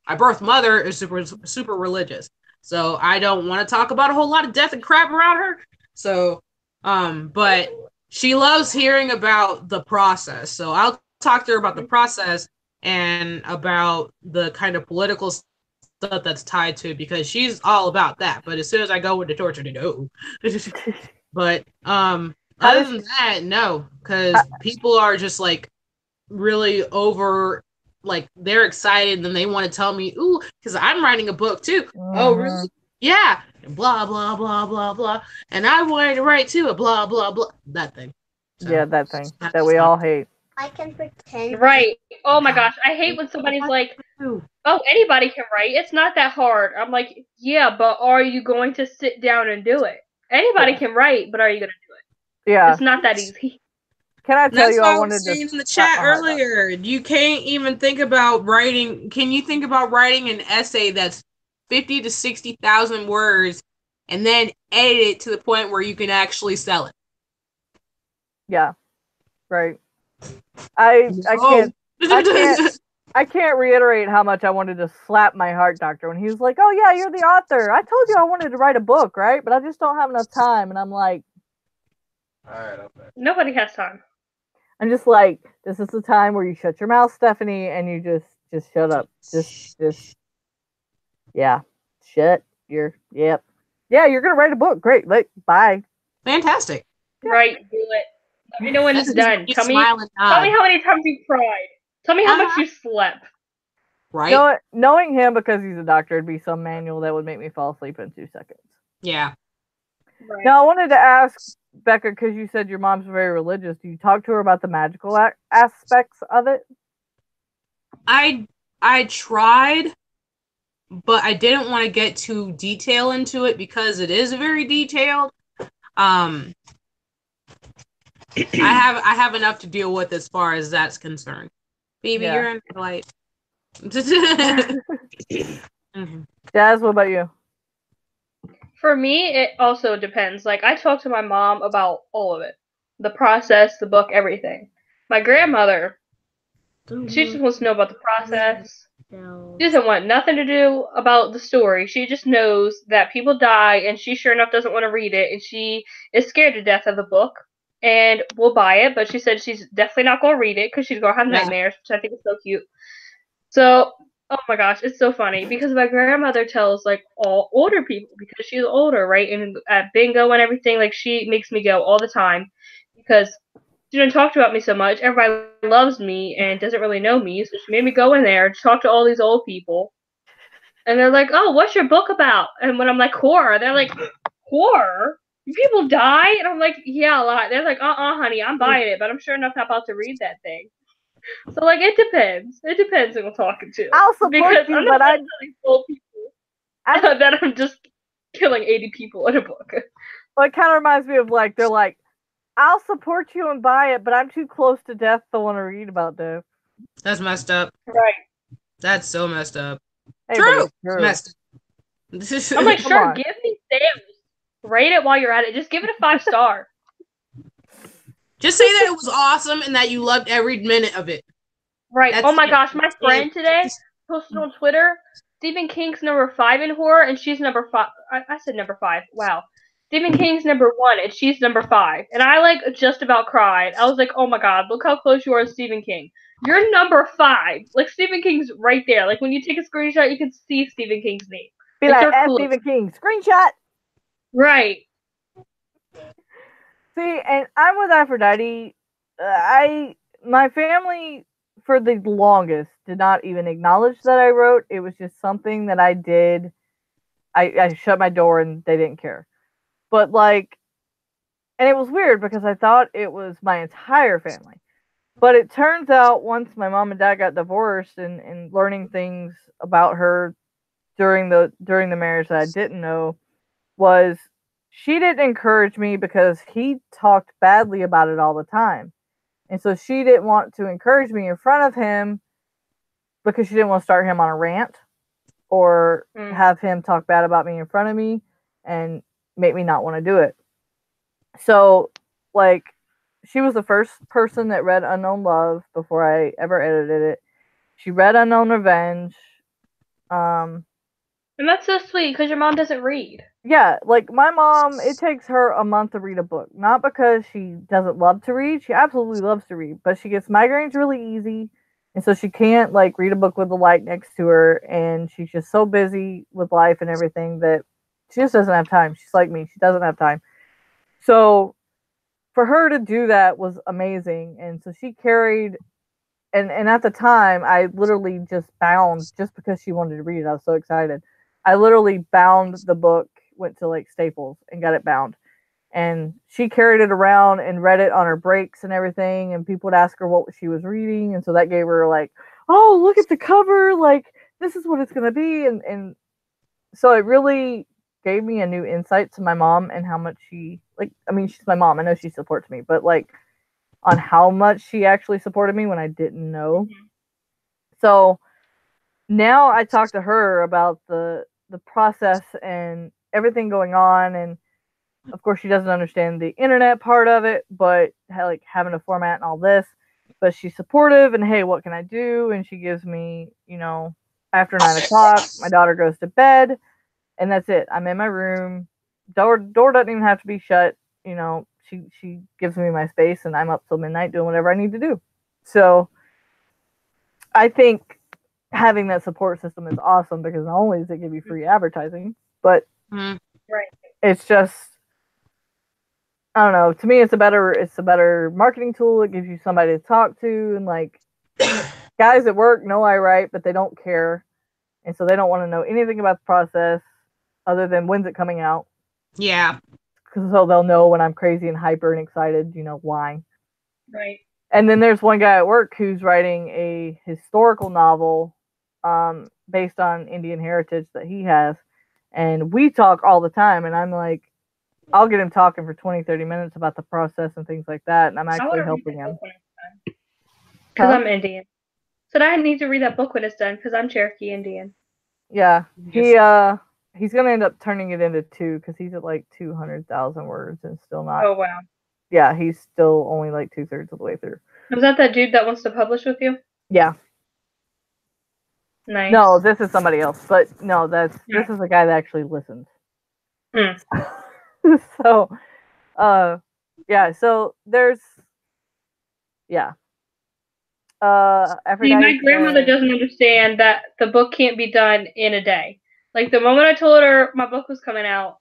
My birth mother is super religious, so I don't want to talk about a whole lot of death and crap around her. So, but she loves hearing about the process, so I'll talk to her about the process and about the kind of political stuff that's tied to it, because she's all about that. But as soon as I go into torture, no. But other than that, no, because people are just really over, they're excited and then they want to tell me, ooh, because I'm writing a book too. Oh, really? Yeah. Blah blah blah blah blah. And I wanted to write too. Blah blah blah. That thing. So, yeah, that thing that we all hate. I can pretend. Right. Oh my gosh. I hate when somebody's like, oh, anybody can write. It's not that hard. I'm like, yeah, but are you going to sit down and do it? Anybody can write, but are you going to do it? Yeah. It's not that easy. Can I tell That's you? what I I wanted was to saying in the chat earlier. You can't even think about writing. Can you think about writing an essay that's 50 to 60,000 words and then edit it to the point where you can actually sell it? Yeah. Right. I can't reiterate how much I wanted to slap my heart doctor when he was like, "Oh yeah, you're the author. I told you I wanted to write a book, right? But I just don't have enough time." And I'm like, Alright, okay. Nobody has time. I'm just like, this is the time where you shut your mouth, Stephanie, and you just shut up. Just yeah. Shut your yep. Yeah, you're gonna write a book. Great. Bye. Fantastic. Right, do it. Let me know when it's done. Tell me Smile and nod. how many times you cried. Tell me how much you slept. Right? Knowing him, because he's a doctor, it'd be some manual that would make me fall asleep in 2 seconds. Yeah. Right. Now, I wanted to ask, Becca, because you said your mom's very religious, do you talk to her about the magical aspects of it? I tried, but I didn't want to get too detailed into it because it is very detailed. I have enough to deal with as far as that's concerned. Baby, Yeah. you're in the light. Jazz, what about you? For me, it also depends. I talk to my mom about all of it. The process, the book, everything. My grandmother, she just wants to know about the process. She doesn't want nothing to do about the story. She just knows that people die, and she sure enough doesn't want to read it, and she is scared to death of the book. And we'll buy it, but she said she's definitely not going to read it because she's going to have nightmares, which I think is so cute. So, oh my gosh, it's so funny because my grandmother tells all older people, because she's older, right? And at bingo and everything, she makes me go all the time because she didn't talk about me so much. Everybody loves me and doesn't really know me, so she made me go in there to talk to all these old people. And they're like, "Oh, what's your book about?" And when I'm like, "Horror," they're like, "Horror? People die?" And I'm like, "Yeah, a lot." They're like, honey, I'm buying it, but I'm sure enough not about to read that thing." So it depends. It depends who I'm talking to. I'll support because you, I'm but not telling old people that I'm just killing 80 people in a book. Well, it kind of reminds me of they're like, I'll support you and buy it, but I'm too close to death to want to read about death. That's messed up. Right. That's so messed up. Hey, True. true. Messed up. I'm like, Come sure, on. give me sales. Rate it while you're at it. Just give it a 5-star. Just say that it was awesome and that you loved every minute of it. Right. That's Oh my it. gosh, my friend today posted on Twitter, Stephen King's number 5 in horror, and she's number 5. I said number 5. Wow. Stephen King's number 1, and she's number 5. And I, like, just about cried. I was like, oh my god, look how close you are to Stephen King. You're number 5. Like, Stephen King's right there. Like, when you take a screenshot, you can see Stephen King's name. Be Like, like, they're F close. Stephen King. Screenshot! Right. See, and I'm with Aphrodite. My family, for the longest, did not even acknowledge that I wrote. It was just something that I did. I shut my door and they didn't care. But, like, and it was weird because I thought it was my entire family. But it turns out once my mom and dad got divorced and learning things about her during the marriage that I didn't know was she didn't encourage me because he talked badly about it all the time. And so she didn't want to encourage me in front of him because she didn't want to start him on a rant or have him talk bad about me in front of me and make me not want to do it. So, like, she was the first person that read Unknown Love before I ever edited it. She read Unknown Revenge. And that's so sweet because your mom doesn't read. Yeah, like my mom, it takes her a month to read a book. Not because she doesn't love to read. She absolutely loves to read, but she gets migraines really easy. And so she can't, like, read a book with a light next to her. And she's just so busy with life and everything that she just doesn't have time. She's like me. She doesn't have time. So for her to do that was amazing. And so she carried, and at the time, I literally just bound, just because she wanted to read it. I was so excited. I literally bound the book, went to, like, Staples and got it bound. And she carried it around and read it on her breaks and everything. And people would ask her what she was reading. And so that gave her, like, oh, look at the cover. Like, this is what it's going to be. And so it really gave me a new insight to my mom and how much she, like, I mean, she's my mom. I know she supports me. But, like, on how much she actually supported me when I didn't know. Mm-hmm. So now I talk to her about the process and everything going on, and of course she doesn't understand the internet part of it, but like having a format and all this, but she's supportive and, hey, what can I do? And she gives me, after 9:00, my daughter goes to bed and that's it. I'm in my room. Door doesn't even have to be shut. She gives me my space and I'm up till midnight doing whatever I need to do. So I think having that support system is awesome because not only does it give you free advertising, but it's just, I don't know. To me, it's a better marketing tool. It gives you somebody to talk to, and, like, guys at work know I write, but they don't care, and so they don't want to know anything about the process other than when's it coming out. Yeah. So they'll know when I'm crazy and hyper and excited, why. Right. And then there's one guy at work who's writing a historical novel based on Indian heritage that he has, and we talk all the time, and I'm like, I'll get him talking for 20, 30 minutes about the process and things like that, and I'm actually helping him. Because I'm Indian. So I need to read that book when it's done, because I'm Cherokee Indian. Yeah. He's going to end up turning it into 2, because he's at, like, 200,000 words and still not. Oh, wow. Yeah, he's still only, like, 2/3 of the way through. Was that dude that wants to publish with you? Yeah. Nice. No, this is somebody else, but no, this is the guy that actually listens. So, yeah, so there's, yeah. See, my grandmother doesn't understand that the book can't be done in a day. Like, the moment I told her my book was coming out,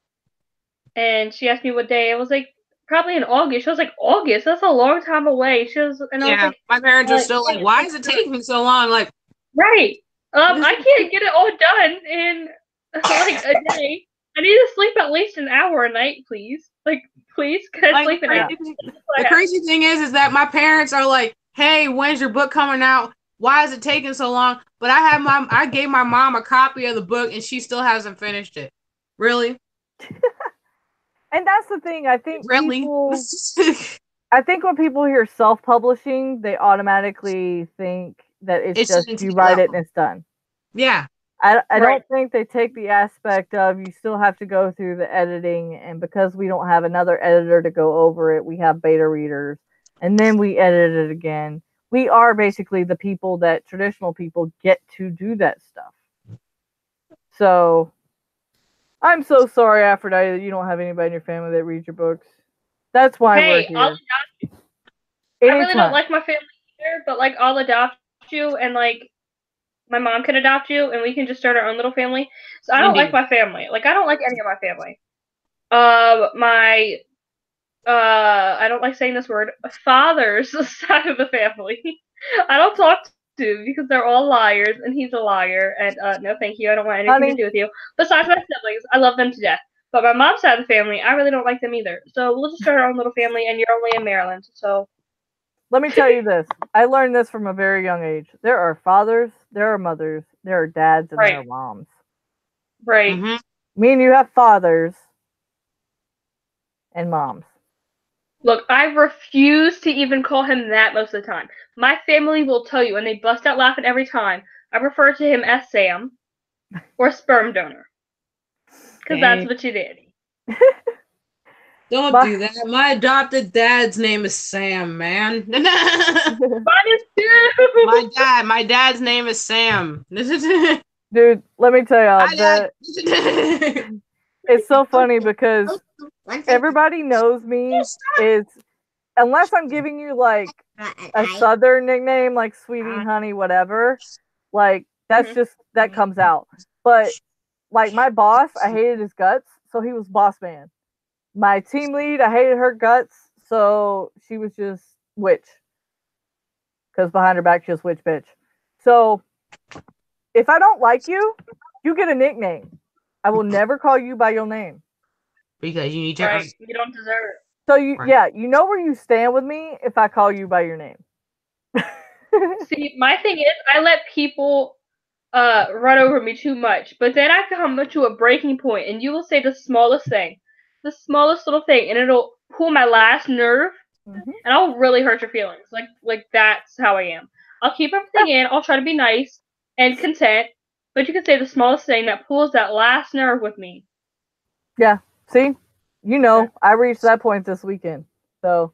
and she asked me what day, I was like, probably in August. She was like, August? That's a long time away. I was like, my parents are still like, why is it taking so long? Like, right. I can't get it all done in, like, a day. I need to sleep at least an hour a night, please. Like, please, can I sleep an hour? The crazy thing is that my parents are like, hey, when's your book coming out? Why is it taking so long? But I gave my mom a copy of the book and she still hasn't finished it. Really? And that's the thing. I think really? I think when people hear self-publishing, they automatically think that it's just you write it and it's done. Yeah. I don't think they take the aspect of you still have to go through the editing, and because we don't have another editor to go over it, we have beta readers, and then we edit it again. we are basically the people that traditional people get to do that stuff. So I'm so sorry, Aphrodite, that you don't have anybody in your family that reads your books. That's why we're Hey, I'll here. adopt I really don't Anytime. like my family either, but like I'll adopt you, and like my mom can adopt you, and we can just start our own little family. So I don't like Indeed. my family. Like I don't like any of my family. My I don't like saying this word. Father's side of the family. I don't talk to because they're all liars, and he's a liar. And no, thank you. I don't want anything Honey. to do with you. Besides my siblings, I love them to death. But my mom's side of the family, I really don't like them either. So we'll just start our own little family, and you're only in Maryland, so. Let me tell you this. I learned this from a very young age. There are fathers, there are mothers, there are dads, and there are Right. moms. Right. Mm-hmm. Me and you have fathers and moms. Look, I refuse to even call him that most of the time. My family will tell you, and they bust out laughing every time. I refer to him as Sam or sperm donor. Because that's what you did. Don't do that. My adopted dad's name is Sam, man. Mine is too! My dad's name is Sam. Dude, let me tell y'all that it's so funny because everybody knows me is, unless I'm giving you like a southern nickname like sweetie, honey, whatever, like that's just, that comes out. But like my boss, I hated his guts, so he was boss man. My team lead, I hated her guts, so she was just witch. Because behind her back, she was witch bitch. So if I don't like you, you get a nickname. I will never call you by your name. Because you need to. Right. You don't deserve it. So you know where you stand with me if I call you by your name. See, my thing is, I let people run over me too much, but then I come to a breaking point, and you will say the smallest little thing, and it'll pull my last nerve, and I'll really hurt your feelings. Like that's how I am. I'll keep everything in. I'll try to be nice and content, but you can say the smallest thing that pulls that last nerve with me. Yeah. See, I reached that point this weekend. So.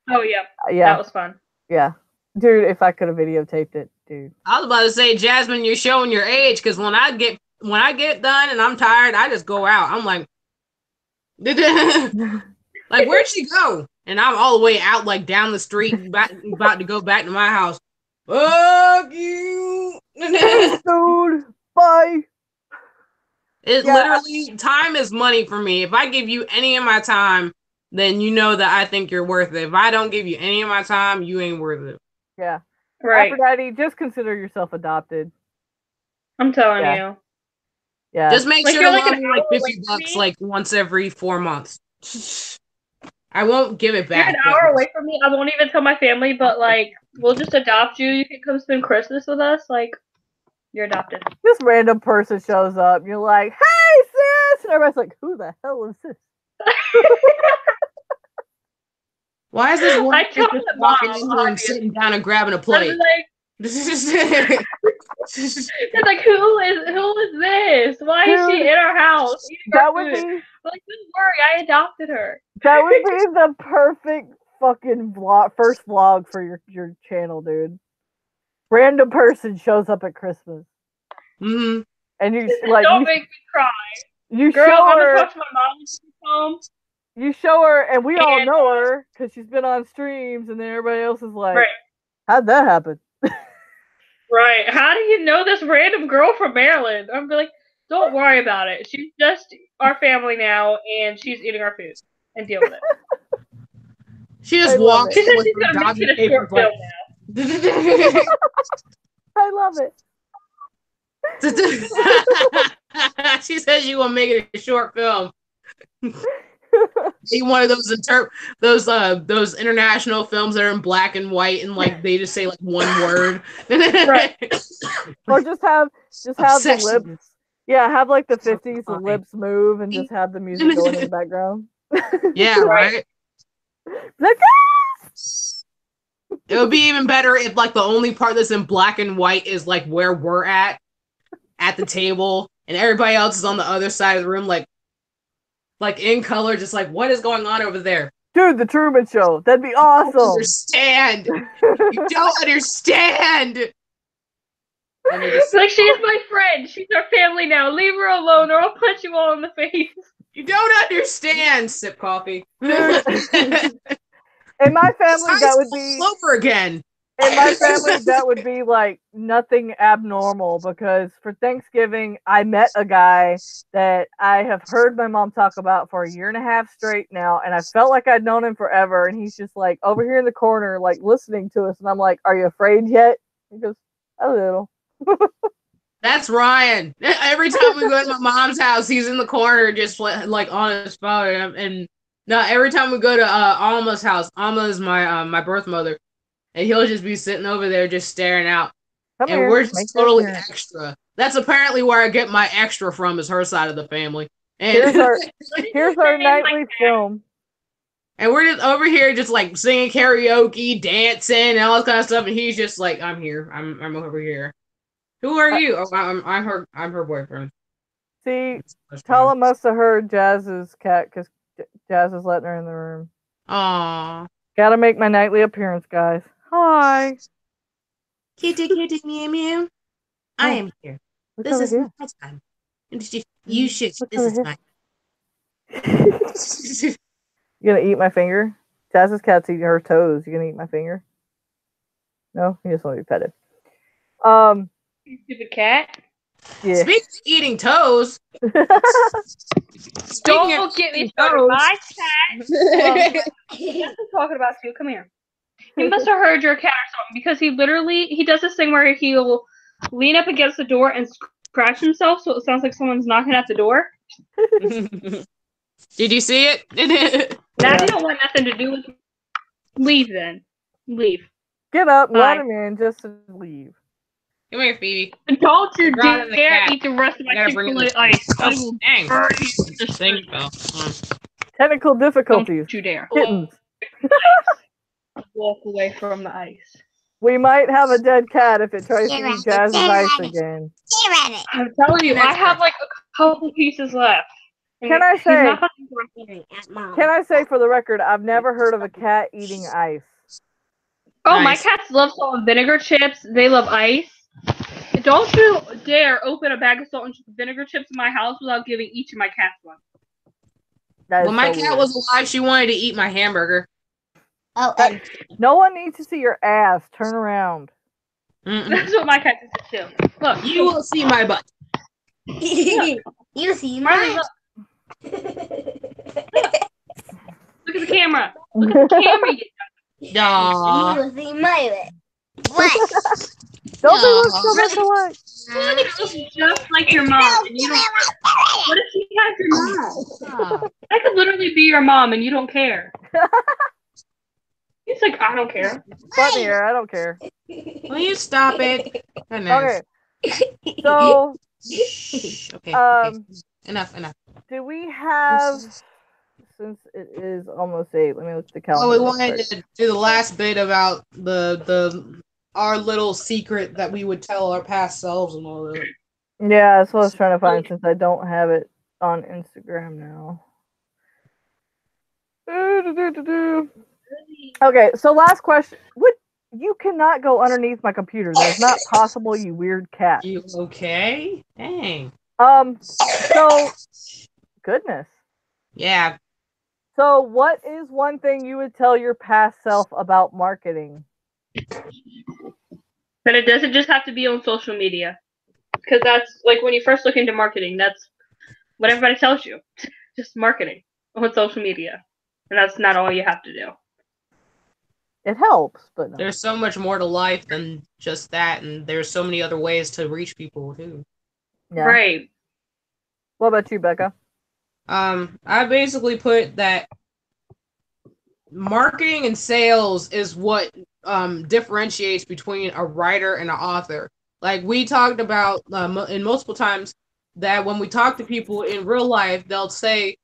Oh yeah. Yeah. That was fun. Yeah. Dude, if I could have videotaped it, dude. I was about to say, Jasmine, you're showing your age, because when I get done and I'm tired, I just go out. I'm like, like, where'd she go? And I'm all the way out, like down the street, about to go back to my house. Fuck you, dude. Bye. Literally, time is money for me. If I give you any of my time, then you know that I think you're worth it. If I don't give you any of my time, you ain't worth it. Yeah. Right. Aphrodite, just consider yourself adopted. I'm telling you. Yeah. Just make Like, sure you're to like loan an me like hour $50 away from me? like once every 4 months. I won't give it You're back. an hour away from me. I won't even tell my family, but like, we'll just adopt you. You can come spend Christmas with us. Like, you're adopted. This random person shows up. You're like, hey, sis! And everybody's like, who the hell is this? Why is this one I just told the walking mom, in here and sitting down and grabbing a I plate? was like, it's like, who is this? Why is she in our house eating That our would food? be Like, don't worry, I adopted her. that would be the perfect fucking first vlog for your channel, dude. Random person shows up at Christmas. Mm-hmm. And you like Don't make me cry. You Girl, show I'm her. gonna talk to my mom when she gets home. You show her, and we all And, know her because she's been on streams, and then everybody else is like, Right. "How'd that happen?" Right. How do you know this random girl from Maryland? I'm like, don't worry about it. She's just our family now, and she's eating our food. And deal with it. She just I love walks it. in with She's her gonna make doggy it a papers short film now. I love it. She says she will make it a short film. Be one of those international films that are in black and white and like they just say like one word. Right. Or just have Obsession. the lips. Yeah, have like the 50s, the lips move, and just have the music going in the background. Yeah, right. Like, It would be even better if like the only part that's in black and white is like where we're at the table, and everybody else is on the other side of the room, like in color, just like what is going on over there? Dude, the Truman Show. That'd be I don't awesome. understand. You don't understand. Let me just. Like, she's my friend. She's our family now. Leave her alone, or I'll punch you all in the face. You don't understand. Sip coffee. In my family, that would be over again. In my family, that would be like nothing abnormal because for Thanksgiving, I met a guy that I have heard my mom talk about for a year and a half straight now, and I felt like I'd known him forever. And he's just like over here in the corner, like listening to us, and I'm like, "Are you afraid yet?" He goes, "A little." That's Ryan. Every time we go to my mom's house, he's in the corner just like on his phone. And no, every time we go to Alma's house, Alma is my birth mother, and he'll just be sitting over there just staring out. Come and here, we're just make totally your appearance. extra. That's apparently where I get my extra from, is her side of the family. And Here's our nightly film. And we're just over here just like singing karaoke, dancing, and all this kind of stuff, and he's just like, I'm here. I'm over here. Who are you? Oh, I'm her boyfriend. See, Tella must have heard Jazz's cat because Jazz is letting her in the room. Aww. Gotta make my nightly appearance, guys. Hi. Kitty, meow, meow. I am here. Look This over is here. my time. You should. Look This over is here. mine. You gonna eat my finger? Jazz's cat's eating her toes. You gonna eat my finger? No, you just want to be petted. You stupid cat. Yeah. Speaking of eating toes. Don't get me started. My cat. That's what I'm talking about too. Come here. He must have heard your cat or something because he does this thing where he'll lean up against the door and scratch himself so it sounds like someone's knocking at the door. Did you see it? Now you don't want nothing to do with me. Leave then. Leave. Get up, Bye. let him in, just leave. Come here, Phoebe. Don't you Brought in the dare cat. eat the rest of my Gotta bring in Chick-fil-A the- ice. I will Dang. burn you with this Thing thing. fell. Technical difficulties. Don't you dare. Kittens. Walk away from the ice. We might have a dead cat if it tries to Get eat Jazz's it. ice again. Stare at it. I'm telling you, I have like a couple pieces left. And Can I he's say- not fucking worth it. Staring at Mom. Can I say for the record, I've never heard of a cat eating ice. Oh, Nice. my cats love salt and vinegar chips. They love ice. Don't you dare open a bag of salt and vinegar chips in my house without giving each of my cats one. That is When my so cat weird. was alive, she wanted to eat my hamburger. Oh, That- No one needs to see your ass. Turn around. Mm-mm. That's what my cat does too. Look, You will see my butt. you see Riley, mine. look at the camera. Look at the camera. Aw. You will see my what? Don't they look so much alike? It looks just like your mom. And you don't. What if she has your mom? I could literally be your mom and you don't care. He's like, I don't care. Let me here. I don't care. Will you stop it? Goodness. Okay. So, Shh. Okay. Um, Enough. do we have? Since it is almost 8, let me look at the calendar. Oh, we real wanted quick. to do the last bit about our little secret that we would tell our past selves and all that. Yeah, that's what I was trying to find since I don't have it on Instagram now. Okay, so last question. What? You cannot go underneath my computer. That's not possible, you weird cat. You okay? Dang. So, goodness. Yeah. So, what is one thing you would tell your past self about marketing? But it doesn't just have to be on social media. Because that's like when you first look into marketing, that's what everybody tells you. Just marketing on social media. And that's not all you have to do. It helps, but no. There's so much more to life than just that, and there's so many other ways to reach people too. Yeah. Right. What about you, Becca? I basically put that marketing and sales is what differentiates between a writer and an author. Like we talked about in multiple times that when we talk to people in real life, they'll say,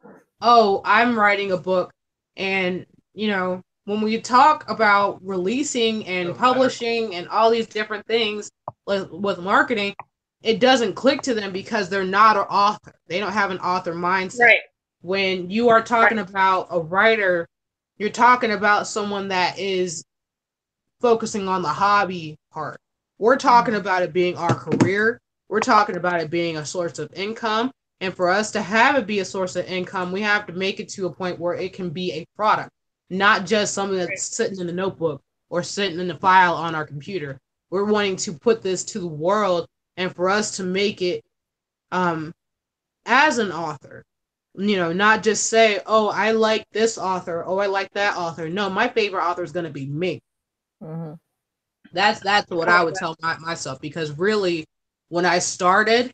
"Oh, I'm writing a book," and you know, when we talk about releasing and publishing and all these different things with marketing, it doesn't click to them because they're not an author. They don't have an author mindset. Right. When you are talking about a writer, you're talking about someone that is focusing on the hobby part. We're talking about it being our career. We're talking about it being a source of income. And for us to have it be a source of income, we have to make it to a point where it can be a product, not just something that's sitting in the notebook or sitting in the file on our computer. We're wanting to put this to the world and for us to make it as an author. Not just say, oh, I like this author, oh, I like that author. No, my favorite author is going to be me. Mm-hmm. That's what I would tell myself, because really, when I started,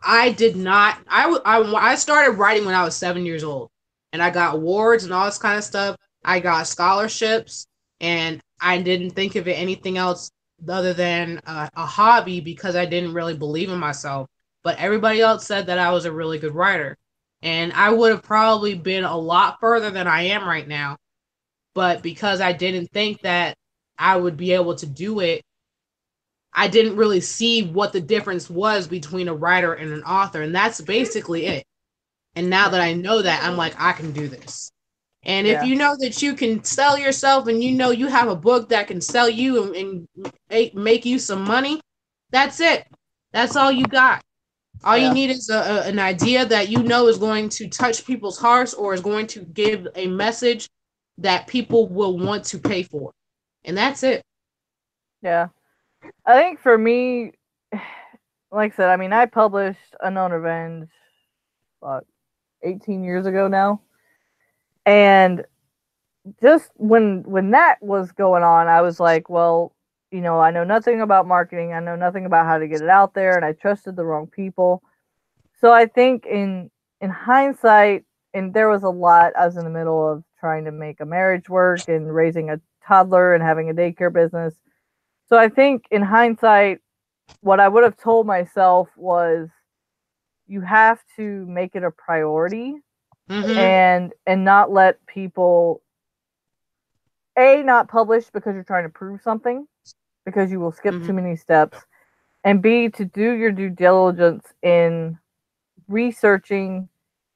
I did not. I started writing when I was 7 years old, and I got awards and all this kind of stuff. I got scholarships, and I didn't think of it anything else other than a hobby, because I didn't really believe in myself. But everybody else said that I was a really good writer, and I would have probably been a lot further than I am right now. But because I didn't think that I would be able to do it, I didn't really see what the difference was between a writer and an author. And that's basically it. And now that I know that, I'm like, I can do this. And if you know that you can sell yourself and you have a book that can sell you and make you some money, that's it. That's all you got. All you need is an idea that is going to touch people's hearts or is going to give a message that people will want to pay for. And that's it. Yeah. I think for me, like I said, I mean, I published Unknown Revenge, 18 years ago now. And just when that was going on, I was like, well, I know nothing about marketing. I know nothing about how to get it out there, and I trusted the wrong people. So I think in hindsight, and there was a lot, I was in the middle of trying to make a marriage work and raising a toddler and having a daycare business. So I think in hindsight, what I would have told myself was, you have to make it a priority, and not let people not publish because you're trying to prove something, because you will skip too many steps, and B, to do your due diligence in researching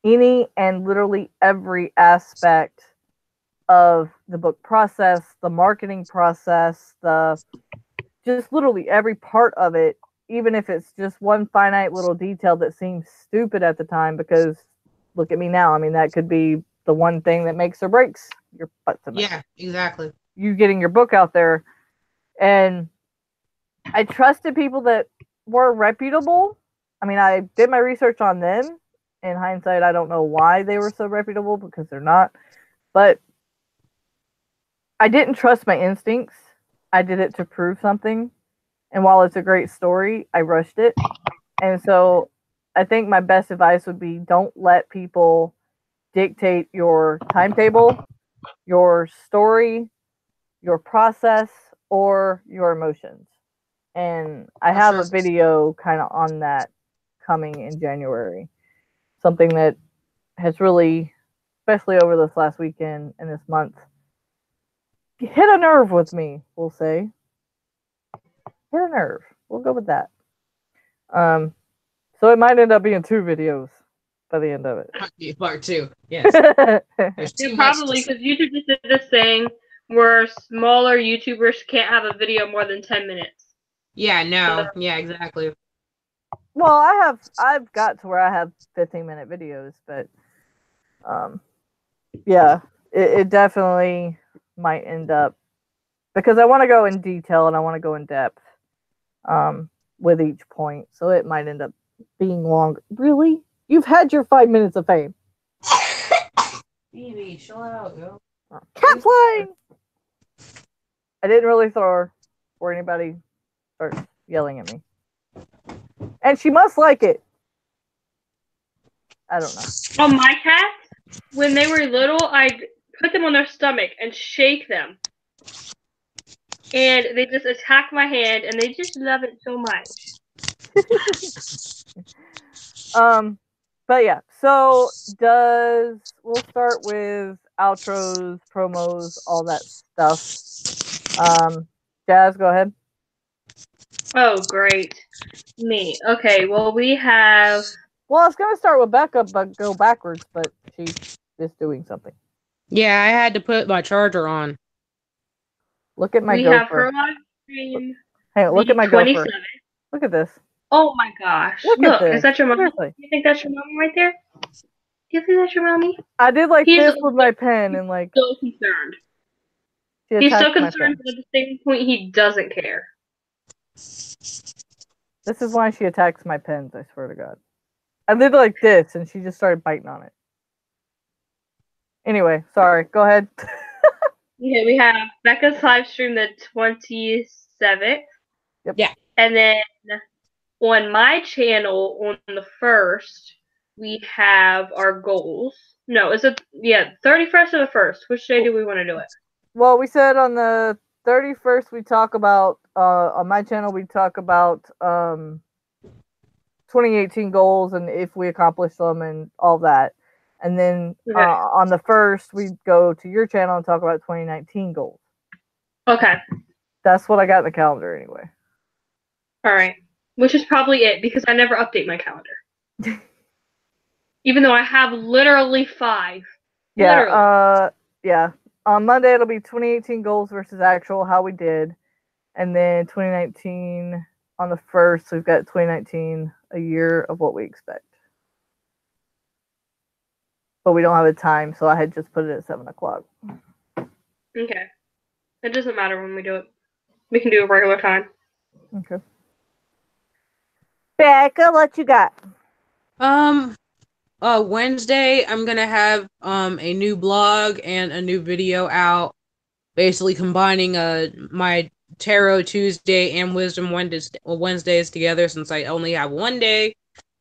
any and literally every aspect of the book process, the marketing process, just literally every part of it, even if it's just one finite little detail that seems stupid at the time, because look at me now. I mean, that could be the one thing that makes or breaks your butt submission. Yeah, exactly. You getting your book out there. And I trusted people that were reputable. I mean, I did my research on them. In hindsight, I don't know why they were so reputable, because they're not. But I didn't trust my instincts. I did it to prove something. And while it's a great story, I rushed it. And so I think my best advice would be, don't let people dictate your timetable, your story, your process, or your emotions. And I have a video kind of on that coming in January. Something that has really, especially over this last weekend and this month, hit a nerve with me, we'll say. Hit a nerve. We'll go with that. So it might end up being 2 videos by the end of it. Part 2, yes. Yeah, probably, because YouTube just did this thing where smaller YouTubers can't have a video more than 10 minutes. Yeah, no. Yeah, exactly. Well, I've got to where I have 15-minute videos, but yeah, it definitely might end up, because I want to go in detail and I want to go in depth with each point, so it might end up being longer. Really? You've had your 5 minutes of fame. Baby, chill out, yo. Cat flying! I didn't really throw her before anybody starts yelling at me. And she must like it. I don't know. On my cats, when they were little, I'd put them on their stomach and shake them. And they just attack my hand, and they just love it so much. But yeah, so we'll start with outros, promos, all that stuff. Jazz, go ahead. Oh, great. Me. Okay, well, we have... Well, I was going to start with Becca, but go backwards, but she's just doing something. Yeah, I had to put my charger on. Look at my We have gopher. her live stream. Hey, look the at my gopher. 27th. Look at this. Oh my gosh. Look Look, at this. is that your mommy? Seriously. You think that's your mommy right there? Do you think that's your mommy? I did like He's this with my pen and like so concerned. she He's so attacked my concerned, pen. but at the same point, he doesn't care. This is why she attacks my pens, I swear to God. I did like this and she just started biting on it. Anyway, sorry. Go ahead. Okay, we have Becca's live stream the 27th. Yep. Yeah. And then on my channel on the 1st, we have our goals. No, is it 31st or the 1st? Which day do we want to do it? Well, we said on the 31st we talk about on my channel we talk about 2018 goals and if we accomplish them and all that. And then Okay. on the 1st we go to your channel and talk about 2019 goals. Okay. That's what I got in the calendar anyway. Alright. Which is probably it because I never update my calendar. Even though I have literally 5. Yeah, Literally. yeah. On Monday it'll be 2018 goals versus actual, how we did. And then 2019 on the 1st, we've got 2019, a year of what we expect. But we don't have a time, so I had just put it at 7 o'clock. Okay. It doesn't matter when we do it. We can do a regular time. Okay. Becca, what you got? Wednesday I'm gonna have a new blog and a new video out, basically combining my Tarot Tuesday and Wisdom Wednesdays together, since I only have one day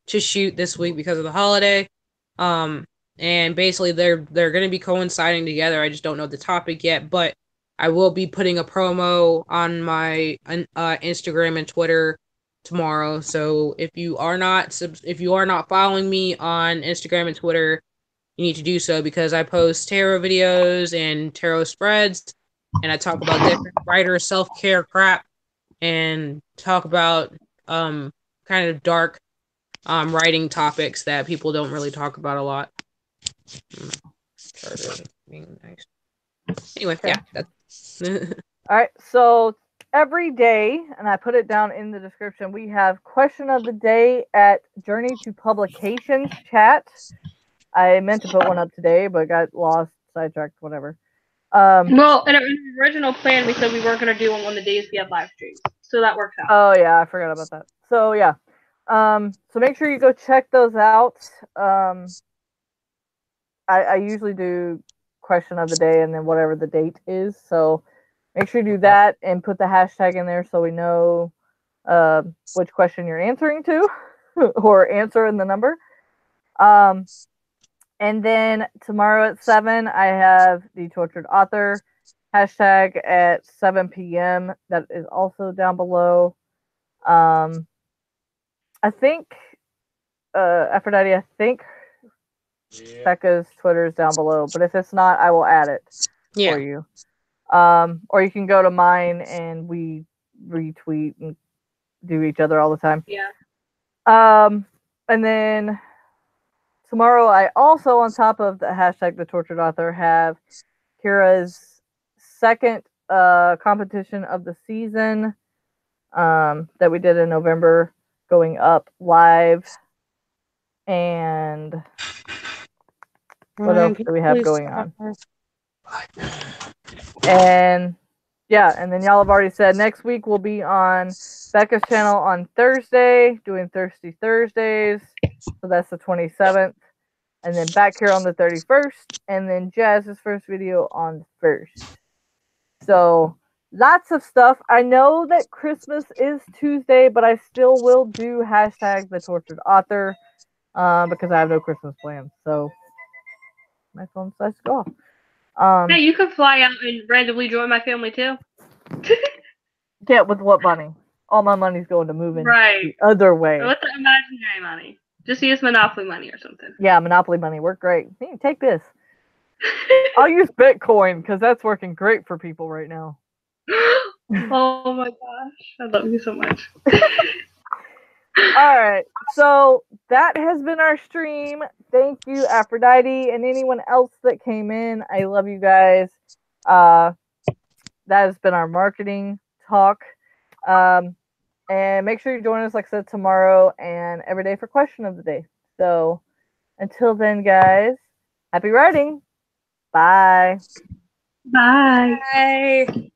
to shoot this week because of the holiday. And basically they're gonna be coinciding together. I just don't know the topic yet, but I will be putting a promo on my Instagram and Twitter tomorrow. So if you are not following me on Instagram and Twitter, you need to do so, because I post tarot videos and tarot spreads, and I talk about different writer self-care crap, and talk about kind of dark writing topics that people don't really talk about a lot. Being nice. Anyway, Okay. yeah, that's All right, so every day, and I put it down in the description, we have question of the day at Journey to Publications chat. I meant to put one up today, but got lost, sidetracked, whatever. Well, in our original plan, we said we weren't going to do one on the days we have live streams. So that works out. Oh, yeah, I forgot about that. So, yeah. So make sure you go check those out. I usually do question of the day and then whatever the date is. So make sure you do that and put the hashtag in there so we know which question you're answering to or answer in the number. And then tomorrow at 7, I have the Tortured Author hashtag at 7 p.m. That is also down below. I think, Aphrodite, I think Yeah. Becca's Twitter is down below, but if it's not, I will add it for you. Or you can go to mine and we retweet and do each other all the time. Yeah. And then tomorrow, I also, on top of the hashtag the Tortured Author, have Kira's second competition of the season that we did in November going up live. And what else do we have going on? And yeah, and then y'all have already said next week we'll be on Becca's channel on Thursday doing Thirsty Thursdays. So that's the 27th. And then back here on the 31st. And then Jazz's first video on the 1st. So lots of stuff. I know that Christmas is Tuesday, but I still will do hashtag the Tortured Author because I have no Christmas plans. So my phone decides to go off. Hey, you could fly out and randomly join my family too. Yeah, with what money? All my money's going to moving Right. the other way. What's the imaginary money? Just use Monopoly money or something. Yeah, Monopoly money worked great. Hey, take this. I'll use Bitcoin because that's working great for people right now. Oh my gosh. I love you so much. right, so that has been our stream. Thank you, Aphrodite, and anyone else that came in. I love you guys. That has been our marketing talk. And make sure you join us, like I said, tomorrow and every day for question of the day. So until then, guys, happy writing. Bye. Bye. Bye.